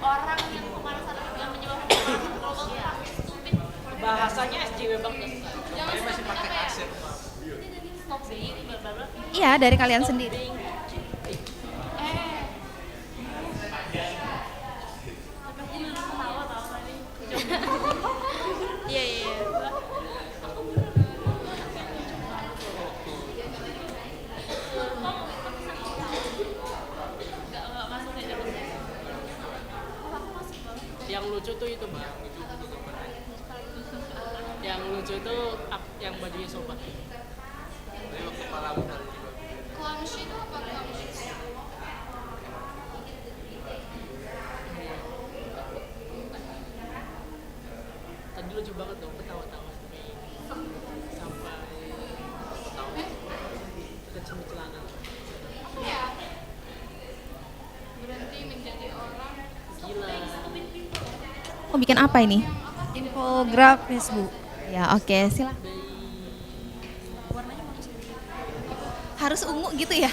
Orang yang pemanasan yang menyebabkan global stupid. Bahasanya SJW banget. Jangan masih pakai aset. Stop being bla bla bla. Iya, dari kalian sendiri. Iya iya. Yang lucu tuh itu Mbak. Yang lucu tuh yang bajunya sobat. Clumsy itu apa clumsy? Tadi lucu banget dong, ketawa-tawa sampai ketawa kecil celana. Apa ya? Berhenti menjadi orang. Gila. Mau bikin apa ini? Infografis, Bu. Ya, oke, silakan. Harus ungu gitu ya?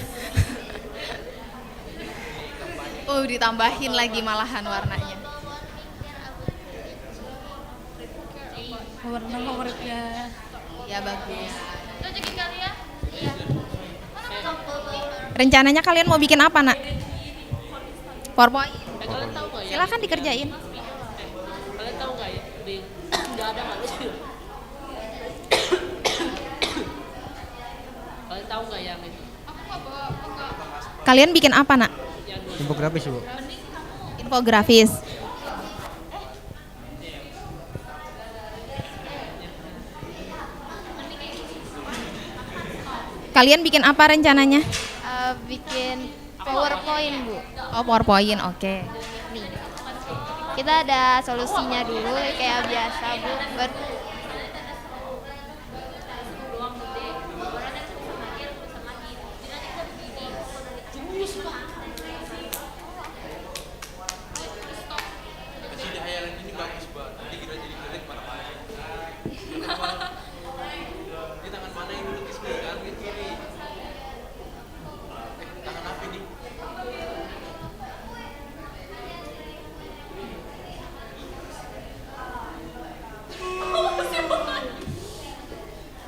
Oh, ditambahin lagi malahan warnanya. Warna favoritnya. Ya, bagus. Rezeki kalian? Iya. Rencananya kalian mau bikin apa, Nak? PowerPoint. Kalian tahu nggak ya? Silakan dikerjain. Kalian tahu nggak ya? Nggak ada nggak lucu. Kalian tahu nggak yang itu? Aku nggak bawa, enggak. Kalian bikin apa, Nak? Infografis, Bu. Infografis. Kalian bikin apa rencananya? Bikin PowerPoint, Bu. Oh, PowerPoint, oke. Nih. Kita ada solusinya dulu kayak biasa, Bu. Di tangan mana yang dilukis nih? Kan kiri. Tangan apa nih?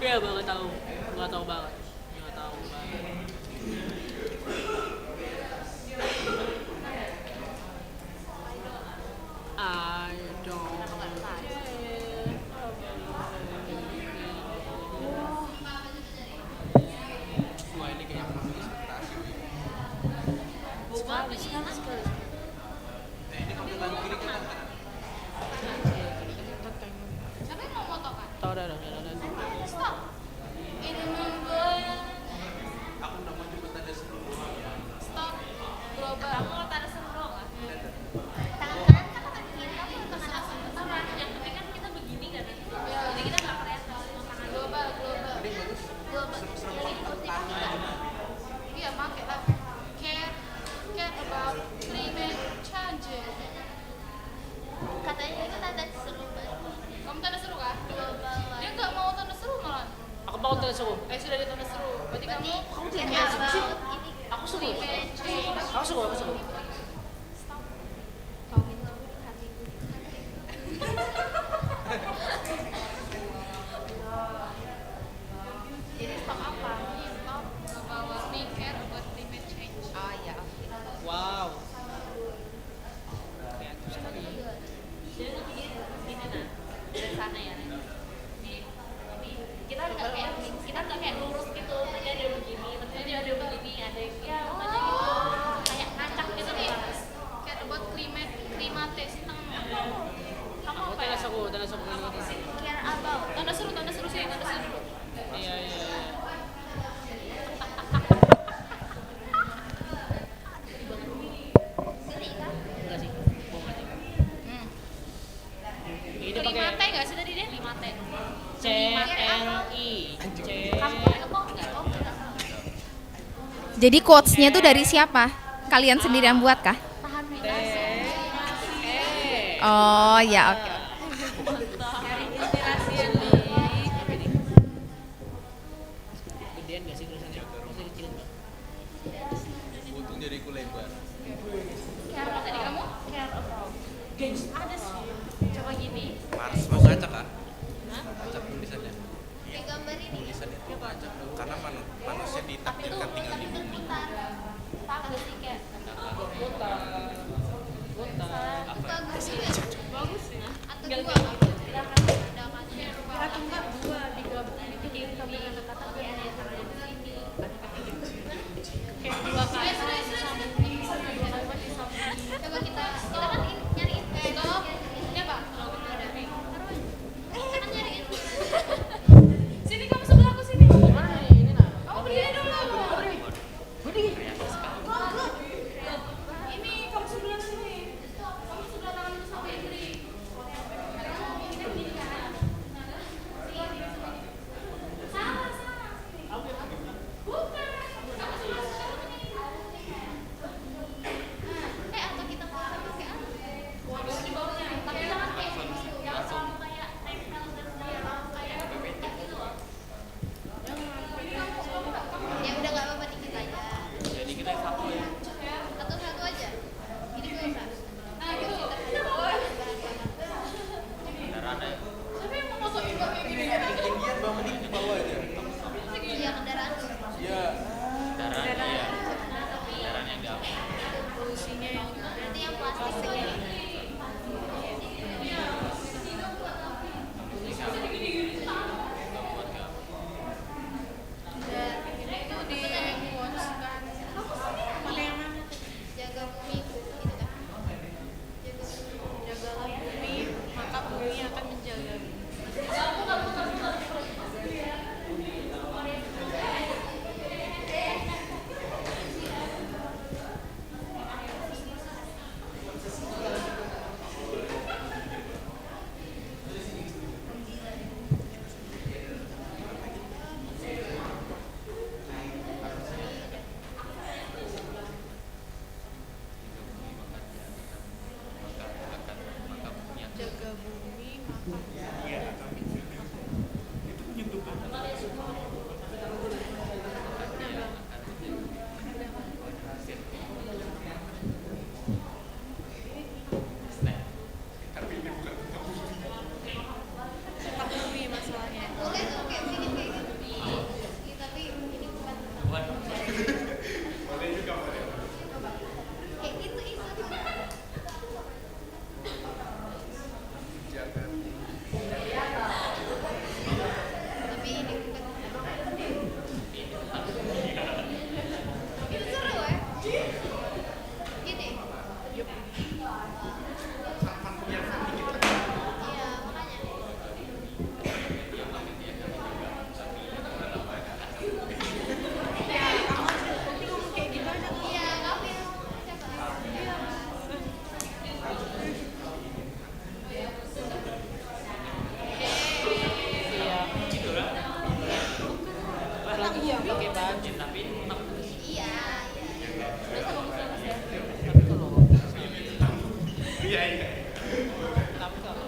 Iya, nggak tahu banget. Nggak tahu banget. I don't Wah, ini kayak perlu inspirasi. sekali. Ini kalau tangan kiri kan. Siapa yang mau foto kan? Tahu dah. Stop. Ini membuat. Aku udah mau coba tanda seru. Stop. Global. Kamu mau tanda seru nggak? Tangan kanan kan tangan kiri, kamu tangan asal pertama. Yang penting kan kita begini kan. Jadi kita nggak kelihatan kalau tangan Global. global. Yang ikuti Iya, pakai lah. Care about climate change. katanya itu tanda seru banget. Kamu tanda seru kan? Global. Dia nggak mau tanda seru malah. Aku mau tanya suruh. Sudah dia tanda seru. Berarti kamu Care about ini. Aku suruh. climate change. Aku suruh. Jadi stop apa? Stop about we care about climate change. Oh iya. Wow. Dari sana ya. Kita nggak kayak kita nggak 5T nggak sih tadi dia? 5T. CLI. Jadi quotes-nya tuh dari siapa? Kalian sendiri yang buat kah? Oh ya, oke. Gedean nggak sih tulisannya? Maksudnya kecilin nggak? Untung jadiku lebar. Care apa tadi kamu? Care about. Ada sih. Coba gini. Mars mau baca kah? Baca tulisannya. Kayak gambar ini. Tulisannya itu baca. Karena manusia ditakdirkan tinggal di bumi. Bagus sih kayak. Bagus sih. Bagus sih. Atau dua. Atau enggak dua digabung bikin sama dengan kata kayak ada caranya di sini. Kayak dua kata disambung. Coba kita kan nyariin stop. Ya Pak. Kita kan nyariin. Sini kamu sebelahku sini. Kamu berdiri dulu. Berdiri. Ini kamu sebelah sini. Kamu sebelah tangan sama Indri. Ya udah nggak apa-apa dikit aja. Jadi kita satu ya. Satu aja. Ini gue usah. Nah, gitu. Kendaraannya. Siapa yang mau masuk juga kayak gini? Ketinggian bawa mending di bawah aja. Iya, kendaraan tuh. Iya. Kendaraan iya. Kendaraan yang gampang. Polusinya yang berarti yang plastik segini. Itu di quotes kan. Mana yang mana? Jaga bumi gitu kan. Jagalah bumi, maka bumi akan menjaga. Jaga bumi, maka tetap bumi masalahnya. Boleh tuh kayak bikin kayak gitu. Iya, tapi ini bukan. Boleh juga boleh. Kayak gitu itu. Tapi ini bukan. Itu seru ya. Gini. Iya, makanya. Ya, kamu ngomong kayak gitu aja. Iya, kamu yang ngomong siapa? Iya. Lagi yang pakai baju. Iya, terus bagus ya. Tapi kalau Iya iya. tapi kalau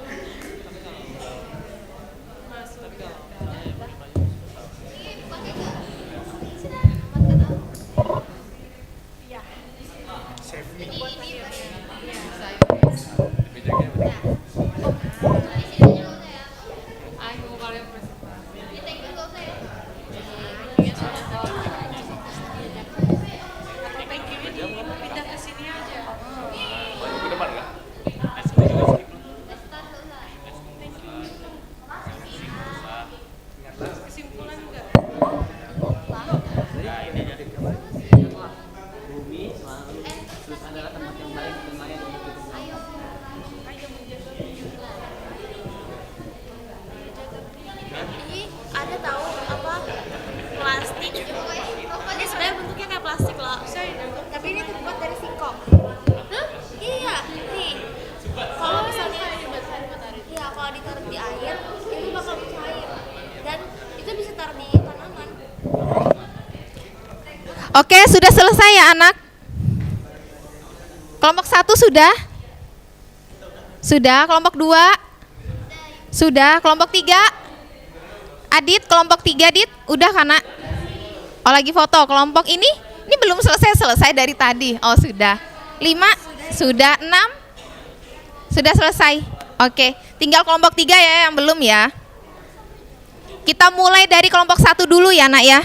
Masuk. tapi kalau Ini dipakai nggak? Sudah, aman kan? Iya. Save me. Ini iya. Bedanya apa? Ini sininya nggak usah ya. Aku kalian presentasi. Ini thank you nggak usah ya. Iya sudah tadi. Atau thank you-nya pindah ke sini aja. Ke depan nggak? Start nggak usah. Kesimpulan enggak? Nah, ini aja. Bumi selalu terus adalah tempat yang Oke, sudah selesai ya anak? Kelompok 1 sudah? Sudah, kelompok 2? Sudah, kelompok 3? Adit, kelompok 3 Dit, udah kan nak? Oh lagi foto, kelompok ini belum selesai dari tadi. Oh sudah, 5, sudah 6, sudah selesai. Oke, tinggal kelompok 3 ya yang belum ya. Kita mulai dari kelompok 1 dulu ya nak ya.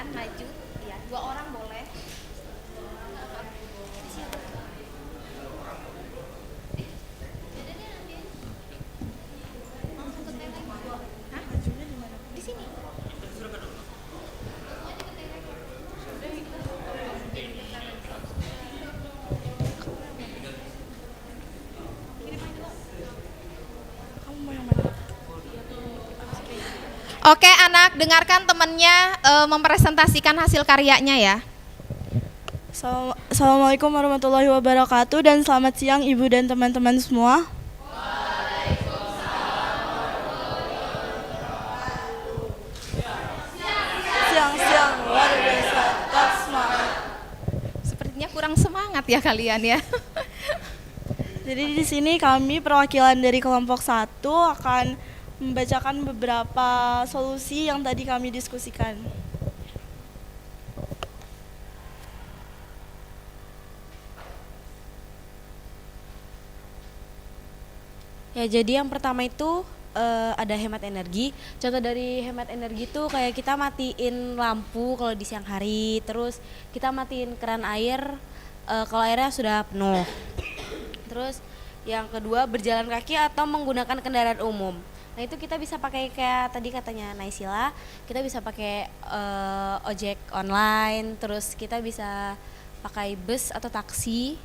Maju, ya 2 orang boleh. Di sini. Oke anak, dengarkan temannya mempresentasikan hasil karyanya ya. Assalamualaikum warahmatullahi wabarakatuh dan selamat siang Ibu dan teman-teman semua. Siang-siang luar biasa, tetap semangat. Sepertinya kurang semangat ya kalian ya. Jadi di sini kami perwakilan dari kelompok 1 akan membacakan beberapa solusi yang tadi kami diskusikan. Ya, jadi yang pertama itu ada hemat energi. Contoh dari hemat energi itu kayak kita matiin lampu kalau di siang hari, terus kita matiin keran air kalau airnya sudah penuh. Terus yang kedua berjalan kaki atau menggunakan kendaraan umum. Nah itu kita bisa pakai kayak tadi katanya Naisila, kita bisa pakai ojek online, terus kita bisa pakai bus atau taksi.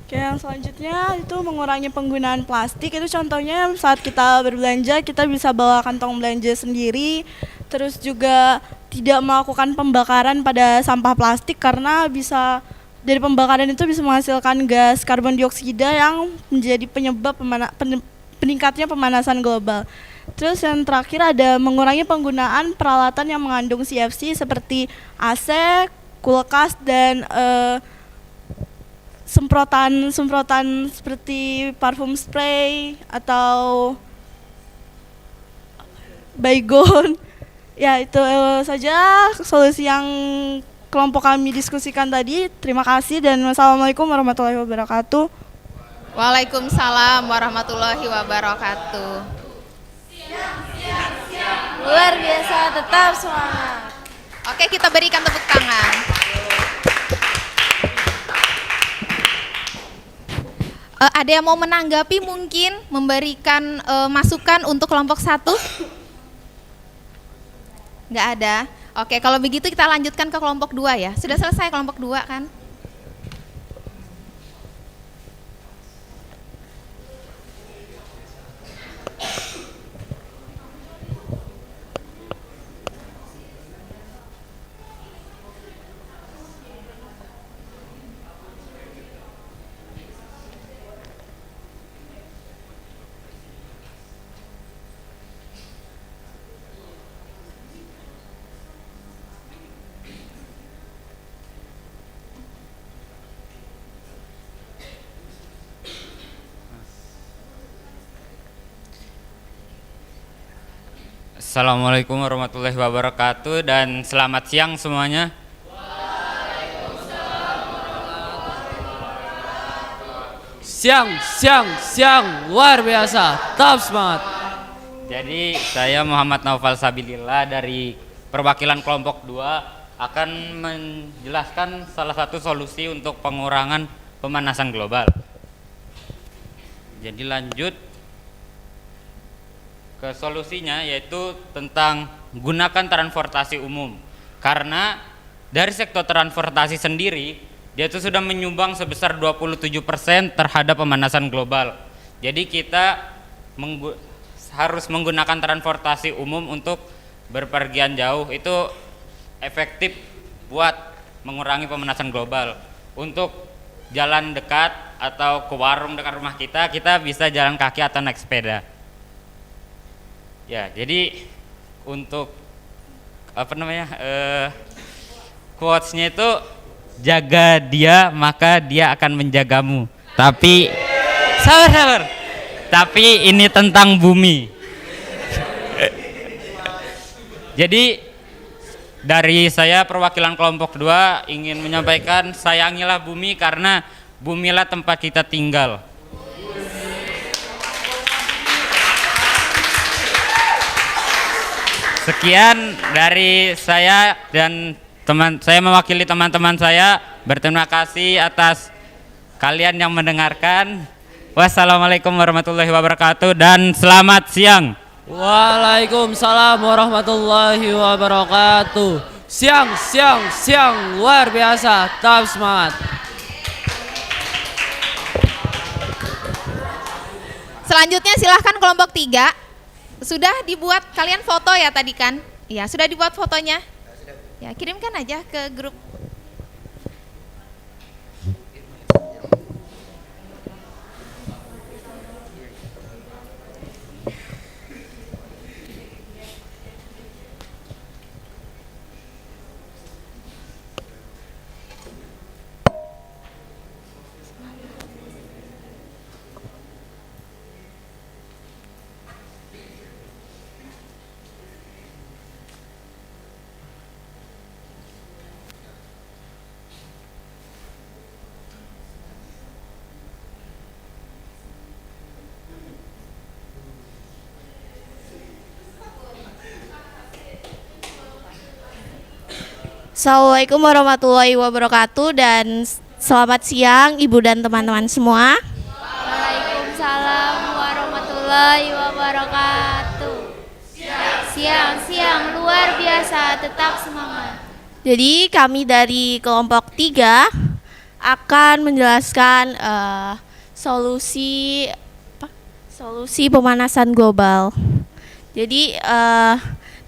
Oke, yang selanjutnya itu mengurangi penggunaan plastik. Itu contohnya saat kita berbelanja kita bisa bawa kantong belanja sendiri. Terus juga tidak melakukan pembakaran pada sampah plastik karena bisa dari pembakaran itu bisa menghasilkan gas karbon dioksida yang menjadi penyebab peningkatnya pemanasan global. Terus yang terakhir ada mengurangi penggunaan peralatan yang mengandung CFC seperti AC, kulkas dan semprotan seperti parfum spray atau baygon. Ya, itu saja solusi yang kelompok kami diskusikan tadi. Terima kasih dan wassalamualaikum warahmatullahi wabarakatuh. Waalaikumsalam warahmatullahi wabarakatuh. Luar biasa, tetap semangat. Oke, kita berikan tepuk tangan. Ada yang mau menanggapi mungkin, memberikan masukan untuk kelompok 1? Nggak ada. Oke, kalau begitu kita lanjutkan ke kelompok 2 ya. Sudah selesai kelompok 2 kan? Assalamualaikum warahmatullahi wabarakatuh dan selamat siang semuanya. Siang, luar biasa, tetap semangat. Jadi saya Muhammad Naufal Sabilillah dari perwakilan kelompok 2 akan menjelaskan salah satu solusi untuk pengurangan pemanasan global. Jadi lanjut ke solusinya, yaitu tentang gunakan transportasi umum. Karena dari sektor transportasi sendiri dia itu sudah menyumbang sebesar 27% terhadap pemanasan global. Jadi kita harus menggunakan transportasi umum untuk berpergian jauh, itu efektif buat mengurangi pemanasan global. Untuk jalan dekat atau ke warung dekat rumah kita bisa jalan kaki atau naik sepeda. Ya, jadi untuk quotes-nya itu jaga dia maka dia akan menjagamu. Tapi sabar. Tapi ini tentang bumi. Jadi dari saya perwakilan kelompok 2 ingin menyampaikan sayangilah bumi karena bumilah tempat kita tinggal. Sekian dari saya dan saya mewakili teman-teman saya, berterima kasih atas kalian yang mendengarkan. Wassalamualaikum warahmatullahi wabarakatuh dan selamat siang. Waalaikumsalam warahmatullahi wabarakatuh. Siang, luar biasa, tetap semangat. Selanjutnya silahkan kelompok 3. Sudah dibuat kalian foto ya tadi kan? Iya, sudah dibuat fotonya? Ya, kirimkan aja ke grup. Assalamualaikum warahmatullahi wabarakatuh dan selamat siang Ibu dan teman-teman semua. Waalaikumsalam warahmatullahi wabarakatuh. Siang, luar biasa, tetap semangat. Jadi kami dari kelompok 3 akan menjelaskan solusi pemanasan global. Jadi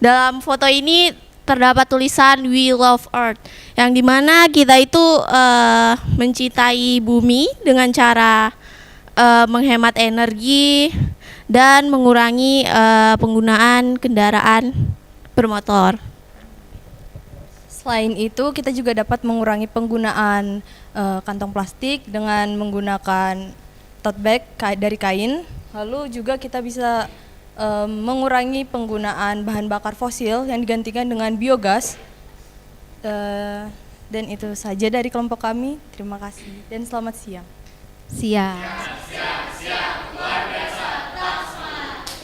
dalam foto ini terdapat tulisan We Love Earth, yang dimana kita itu mencintai bumi dengan cara menghemat energi dan mengurangi penggunaan kendaraan bermotor. Selain itu, kita juga dapat mengurangi penggunaan kantong plastik dengan menggunakan tote bag dari kain. Lalu juga kita bisa mengurangi penggunaan bahan bakar fosil yang digantikan dengan biogas. Dan itu saja dari kelompok kami. Terima kasih dan selamat siang. Siap.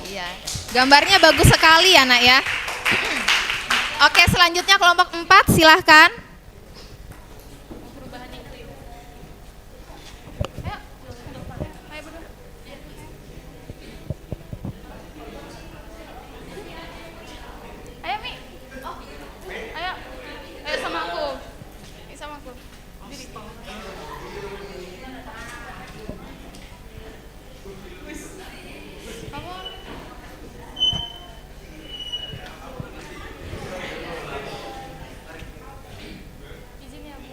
Iya. Gambarnya bagus sekali ya, Nak ya. Oke, selanjutnya kelompok 4 silahkan. Ayo Mi. Ayo. Ayo sama aku. Ini sama aku. Diri. Kamu. Izin ya, Bu.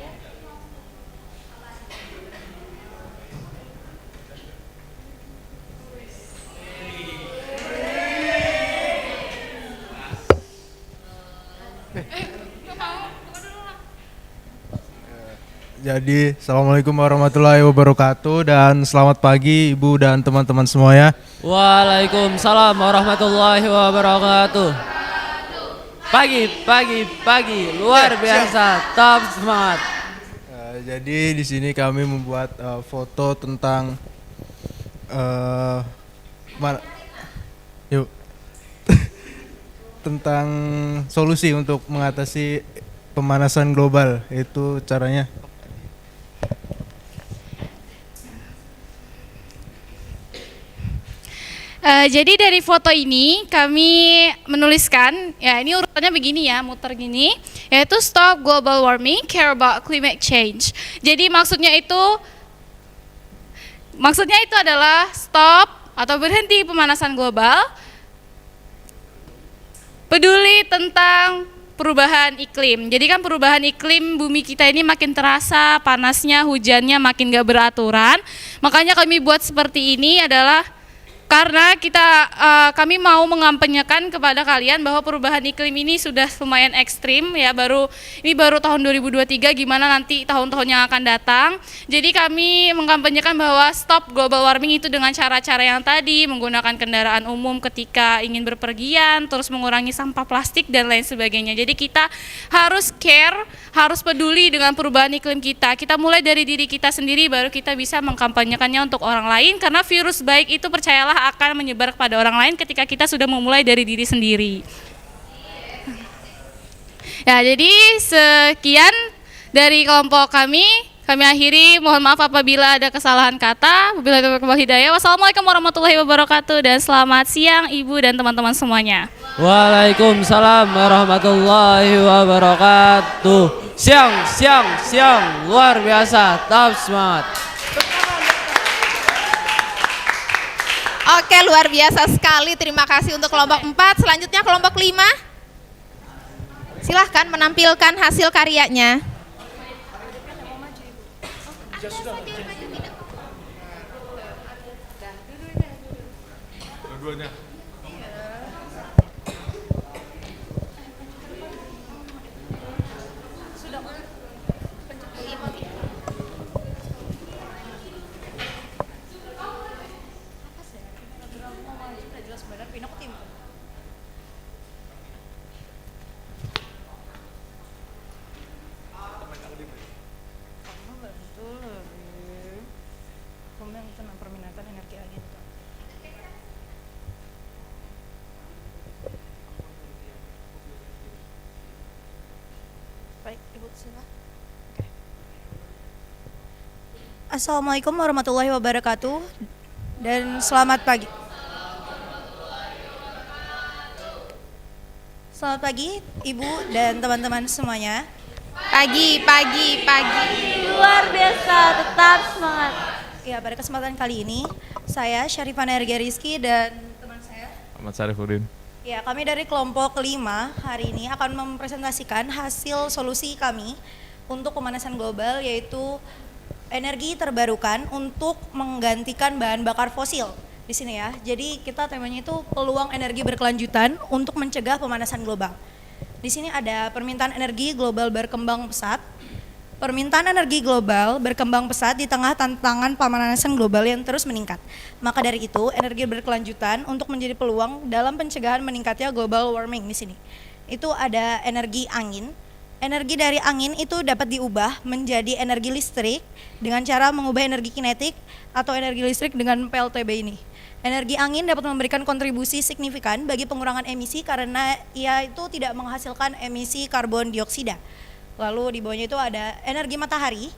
Jadi, Assalamualaikum warahmatullahi wabarakatuh dan selamat pagi Ibu dan teman-teman semuanya. Waalaikumsalam warahmatullahi wabarakatuh. Pagi, luar biasa, top semangat. Jadi di sini kami membuat foto tentang tentang solusi untuk mengatasi pemanasan global. Itu caranya. Jadi dari foto ini kami menuliskan, ya ini urutannya begini ya, muter gini, yaitu stop global warming, care about climate change. Jadi maksudnya itu adalah stop atau berhenti pemanasan global, peduli tentang perubahan iklim. Jadi kan perubahan iklim bumi kita ini makin terasa, panasnya, hujannya makin gak beraturan. Makanya kami buat seperti ini adalah karena kami mau mengampanyekan kepada kalian bahwa perubahan iklim ini sudah lumayan ekstrim ya, ini baru tahun 2023, gimana nanti tahun-tahun yang akan datang. Jadi kami mengampanyekan bahwa stop global warming itu dengan cara-cara yang tadi, menggunakan kendaraan umum ketika ingin berpergian, terus mengurangi sampah plastik dan lain sebagainya. Jadi kita harus care, harus peduli dengan perubahan iklim kita. Kita mulai dari diri kita sendiri, baru kita bisa mengkampanyekannya untuk orang lain, karena virus baik itu percayalah akan menyebar kepada orang lain ketika kita sudah memulai dari diri sendiri. Ya, jadi sekian dari kelompok kami. Kami akhiri, mohon maaf apabila ada kesalahan kata. Wabillahi taufiq wal hidayah. Wassalamualaikum warahmatullahi wabarakatuh dan selamat siang Ibu dan teman-teman semuanya. Waalaikumsalam warahmatullahi wabarakatuh. Siang, luar biasa, top semangat. Oke, luar biasa sekali. Terima kasih untuk kelompok 4. Selanjutnya kelompok 5. Silahkan menampilkan hasil karyanya. Dua-duanya. Assalamualaikum warahmatullahi wabarakatuh dan selamat pagi. Selamat pagi Ibu dan teman-teman semuanya. Pagi. Luar biasa, tetap semangat. Ya, pada kesempatan kali ini saya Syarifah Nergia Rizky dan teman saya Ahmad Syarifuddin. Ya, kami dari kelompok 5 hari ini akan mempresentasikan hasil solusi kami untuk pemanasan global, yaitu energi terbarukan untuk menggantikan bahan bakar fosil di sini ya. Jadi kita temanya itu peluang energi berkelanjutan untuk mencegah pemanasan global. Di sini ada permintaan energi global berkembang pesat, Permintaan energi global berkembang pesat di tengah tantangan pemanasan global yang terus meningkat. Maka dari itu, energi berkelanjutan untuk menjadi peluang dalam pencegahan meningkatnya global warming di sini. Itu ada energi angin. Energi dari angin itu dapat diubah menjadi energi listrik dengan cara mengubah energi kinetik atau energi listrik dengan PLTB ini. Energi angin dapat memberikan kontribusi signifikan bagi pengurangan emisi karena ia itu tidak menghasilkan emisi karbon dioksida. Lalu di bawahnya itu ada energi matahari.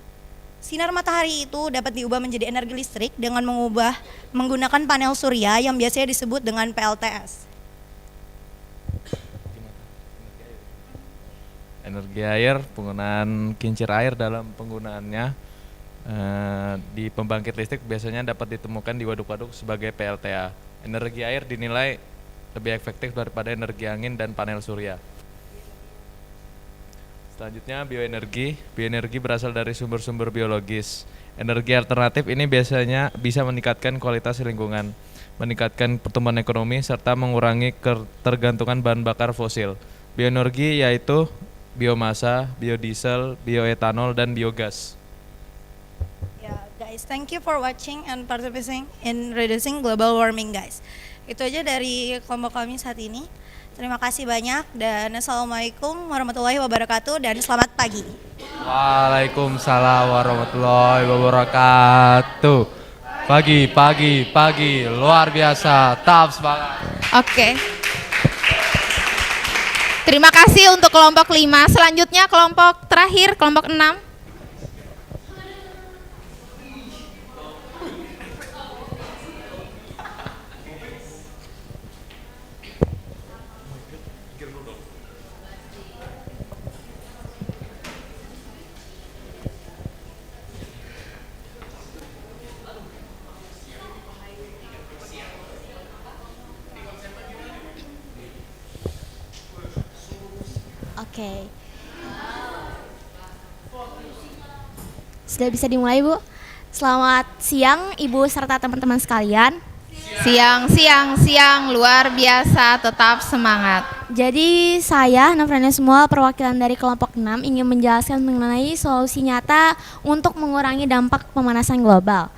Sinar matahari itu dapat diubah menjadi energi listrik dengan menggunakan panel surya yang biasanya disebut dengan PLTS. Energi air, penggunaan kincir air dalam penggunaannya di pembangkit listrik biasanya dapat ditemukan di waduk-waduk sebagai PLTA. Energi air dinilai lebih efektif daripada energi angin dan panel surya. Selanjutnya bioenergi. Bioenergi berasal dari sumber-sumber biologis. Energi alternatif ini biasanya bisa meningkatkan kualitas lingkungan, meningkatkan pertumbuhan ekonomi, serta mengurangi ketergantungan bahan bakar fosil. Bioenergi yaitu biomasa, biodiesel, bioetanol, dan biogas. Ya, guys, thank you for watching and participating in reducing global warming, guys. Itu aja dari kelompok kami saat ini. Terima kasih banyak dan assalamualaikum warahmatullahi wabarakatuh dan selamat pagi. Waalaikumsalam warahmatullahi wabarakatuh. Pagi, luar biasa, tetap semangat. Oke. Terima kasih untuk kelompok 5. Selanjutnya kelompok terakhir, kelompok 6. Oke. Sudah bisa dimulai, Bu? Selamat siang, Ibu serta teman-teman sekalian. Siang, luar biasa, tetap semangat. Jadi saya, Nafrana semua perwakilan dari kelompok 6 ingin menjelaskan mengenai solusi nyata untuk mengurangi dampak pemanasan global.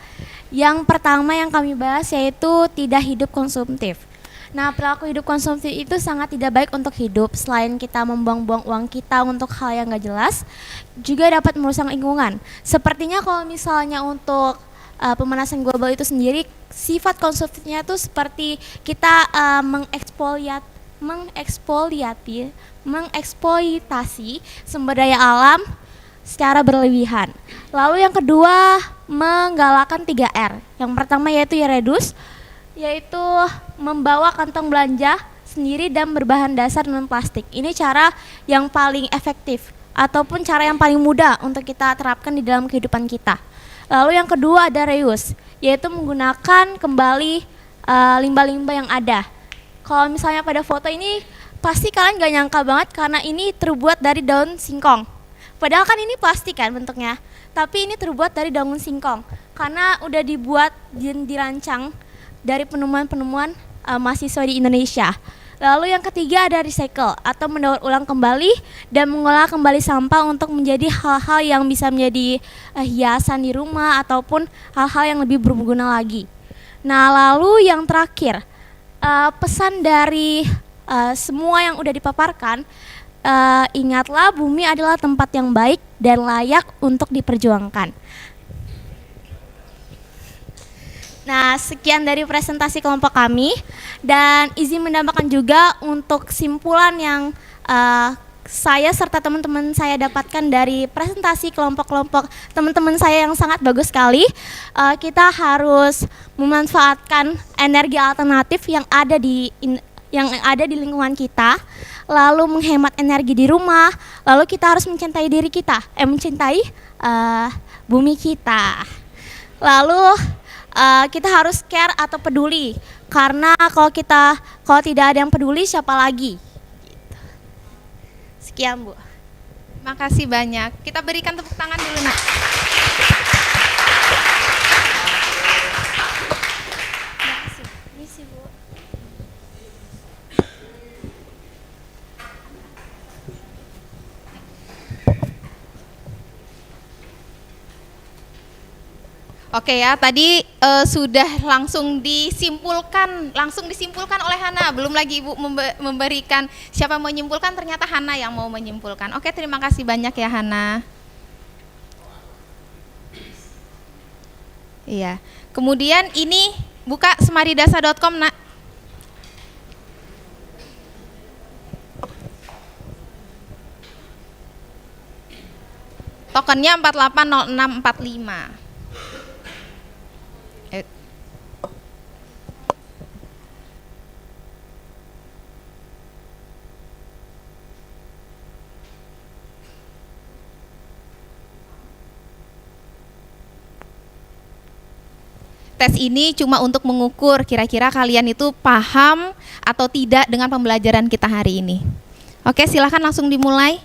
Yang pertama yang kami bahas yaitu tidak hidup konsumtif. Nah, perilaku hidup konsumtif itu sangat tidak baik untuk hidup. Selain kita membuang-buang uang kita untuk hal yang gak jelas, juga dapat merusak lingkungan. Sepertinya kalau misalnya untuk pemanasan global itu sendiri, sifat konsumtifnya itu seperti kita mengeksploitasi sumber daya alam secara berlebihan. Lalu yang kedua, menggalakkan 3R. Yang pertama yaitu reduce, yaitu membawa kantong belanja sendiri dan berbahan dasar non-plastik. Ini cara yang paling efektif ataupun cara yang paling mudah untuk kita terapkan di dalam kehidupan kita. Lalu yang kedua ada reuse, yaitu menggunakan kembali limbah-limbah yang ada. Kalau misalnya pada foto ini pasti kalian gak nyangka banget karena ini terbuat dari daun singkong. Padahal kan ini plastik kan bentuknya, tapi ini terbuat dari daun singkong karena udah dibuat dan dirancang dari penemuan-penemuan mahasiswa di Indonesia. Lalu yang ketiga ada recycle atau mendaur ulang kembali dan mengolah kembali sampah untuk menjadi hal-hal yang bisa menjadi hiasan di rumah ataupun hal-hal yang lebih berguna lagi. Nah, lalu yang terakhir, pesan dari semua yang udah dipaparkan, ingatlah bumi adalah tempat yang baik dan layak untuk diperjuangkan. Nah, sekian dari presentasi kelompok kami dan izin menambahkan juga untuk kesimpulan yang saya serta teman-teman saya dapatkan dari presentasi kelompok-kelompok teman-teman saya yang sangat bagus sekali. Kita harus memanfaatkan energi alternatif yang ada di lingkungan kita, lalu menghemat energi di rumah, lalu kita harus mencintai diri kita, mencintai bumi kita. Lalu kita harus care atau peduli, karena kalau tidak ada yang peduli siapa lagi? Gitu. Sekian, Bu. Terima kasih banyak. Kita berikan tepuk tangan dulu, Nak. Oke ya, tadi sudah langsung disimpulkan oleh Hana. Belum lagi Ibu memberikan siapa mau menyimpulkan, ternyata Hana yang mau menyimpulkan. Oke, terima kasih banyak ya Hana. Iya. Kemudian ini buka semaridasa.com, Nak. Tokennya 480645. Tes ini cuma untuk mengukur kira-kira kalian itu paham atau tidak dengan pembelajaran kita hari ini. Oke, silahkan langsung dimulai.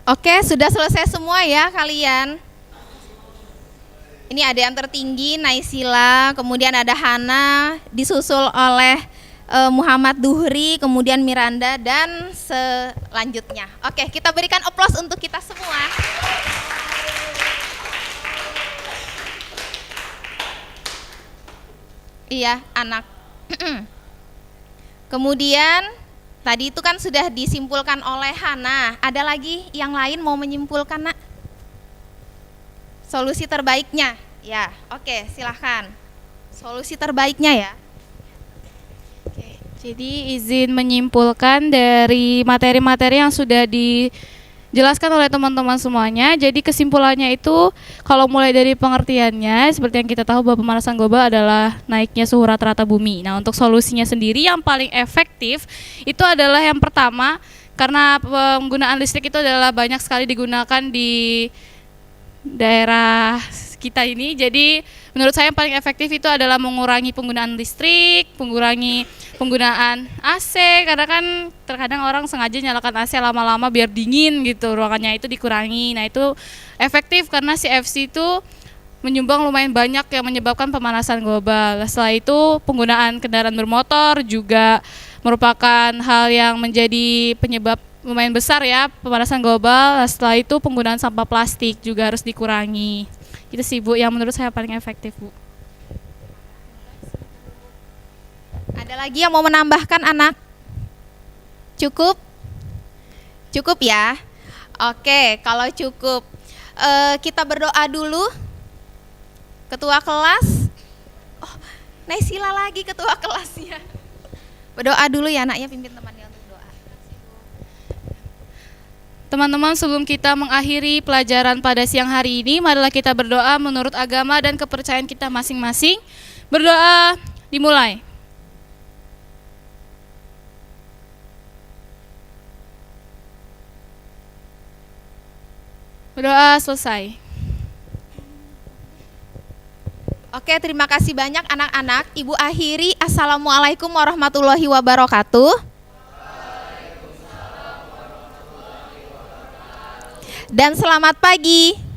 Oke, sudah selesai semua ya kalian. Ini ada yang tertinggi Naisila, kemudian ada Hana, disusul oleh Muhammad Duhri, kemudian Miranda dan selanjutnya. Oke, kita berikan aplaus untuk kita semua. Iya, anak. Kemudian tadi itu kan sudah disimpulkan oleh Hana. Ada lagi yang lain mau menyimpulkan, Nak? Solusi terbaiknya. Ya, oke, silahkan. Solusi terbaiknya ya. Jadi izin menyimpulkan dari materi-materi yang sudah dijelaskan oleh teman-teman semuanya. Jadi kesimpulannya itu kalau mulai dari pengertiannya seperti yang kita tahu bahwa pemanasan global adalah naiknya suhu rata-rata bumi. Nah, untuk solusinya sendiri yang paling efektif itu adalah yang pertama, karena penggunaan listrik itu adalah banyak sekali digunakan di daerah kita ini. Jadi menurut saya yang paling efektif itu adalah mengurangi penggunaan listrik, mengurangi penggunaan AC, karena kan terkadang orang sengaja nyalakan AC lama-lama biar dingin gitu, ruangannya itu dikurangi. Nah, itu efektif karena CFC itu menyumbang lumayan banyak yang menyebabkan pemanasan global. Setelah itu penggunaan kendaraan bermotor juga merupakan hal yang menjadi penyebab lumayan besar ya pemanasan global. Setelah itu penggunaan sampah plastik juga harus dikurangi. Itu sih Bu yang menurut saya paling efektif, Bu. Ada lagi yang mau menambahkan, anak? Cukup? Cukup ya? Oke, kalau cukup kita berdoa dulu. Ketua kelas. Oh, Naisila lagi ketua kelasnya. Berdoa dulu ya, Nak, ya, pimpin temannya untuk doa. Teman-teman, sebelum kita mengakhiri pelajaran pada siang hari ini, marilah kita berdoa menurut agama dan kepercayaan kita masing-masing. Berdoa dimulai. Berdoa selesai. Oke, terima kasih banyak anak-anak. Ibu akhiri, Assalamualaikum warahmatullahi wabarakatuh. Dan selamat pagi.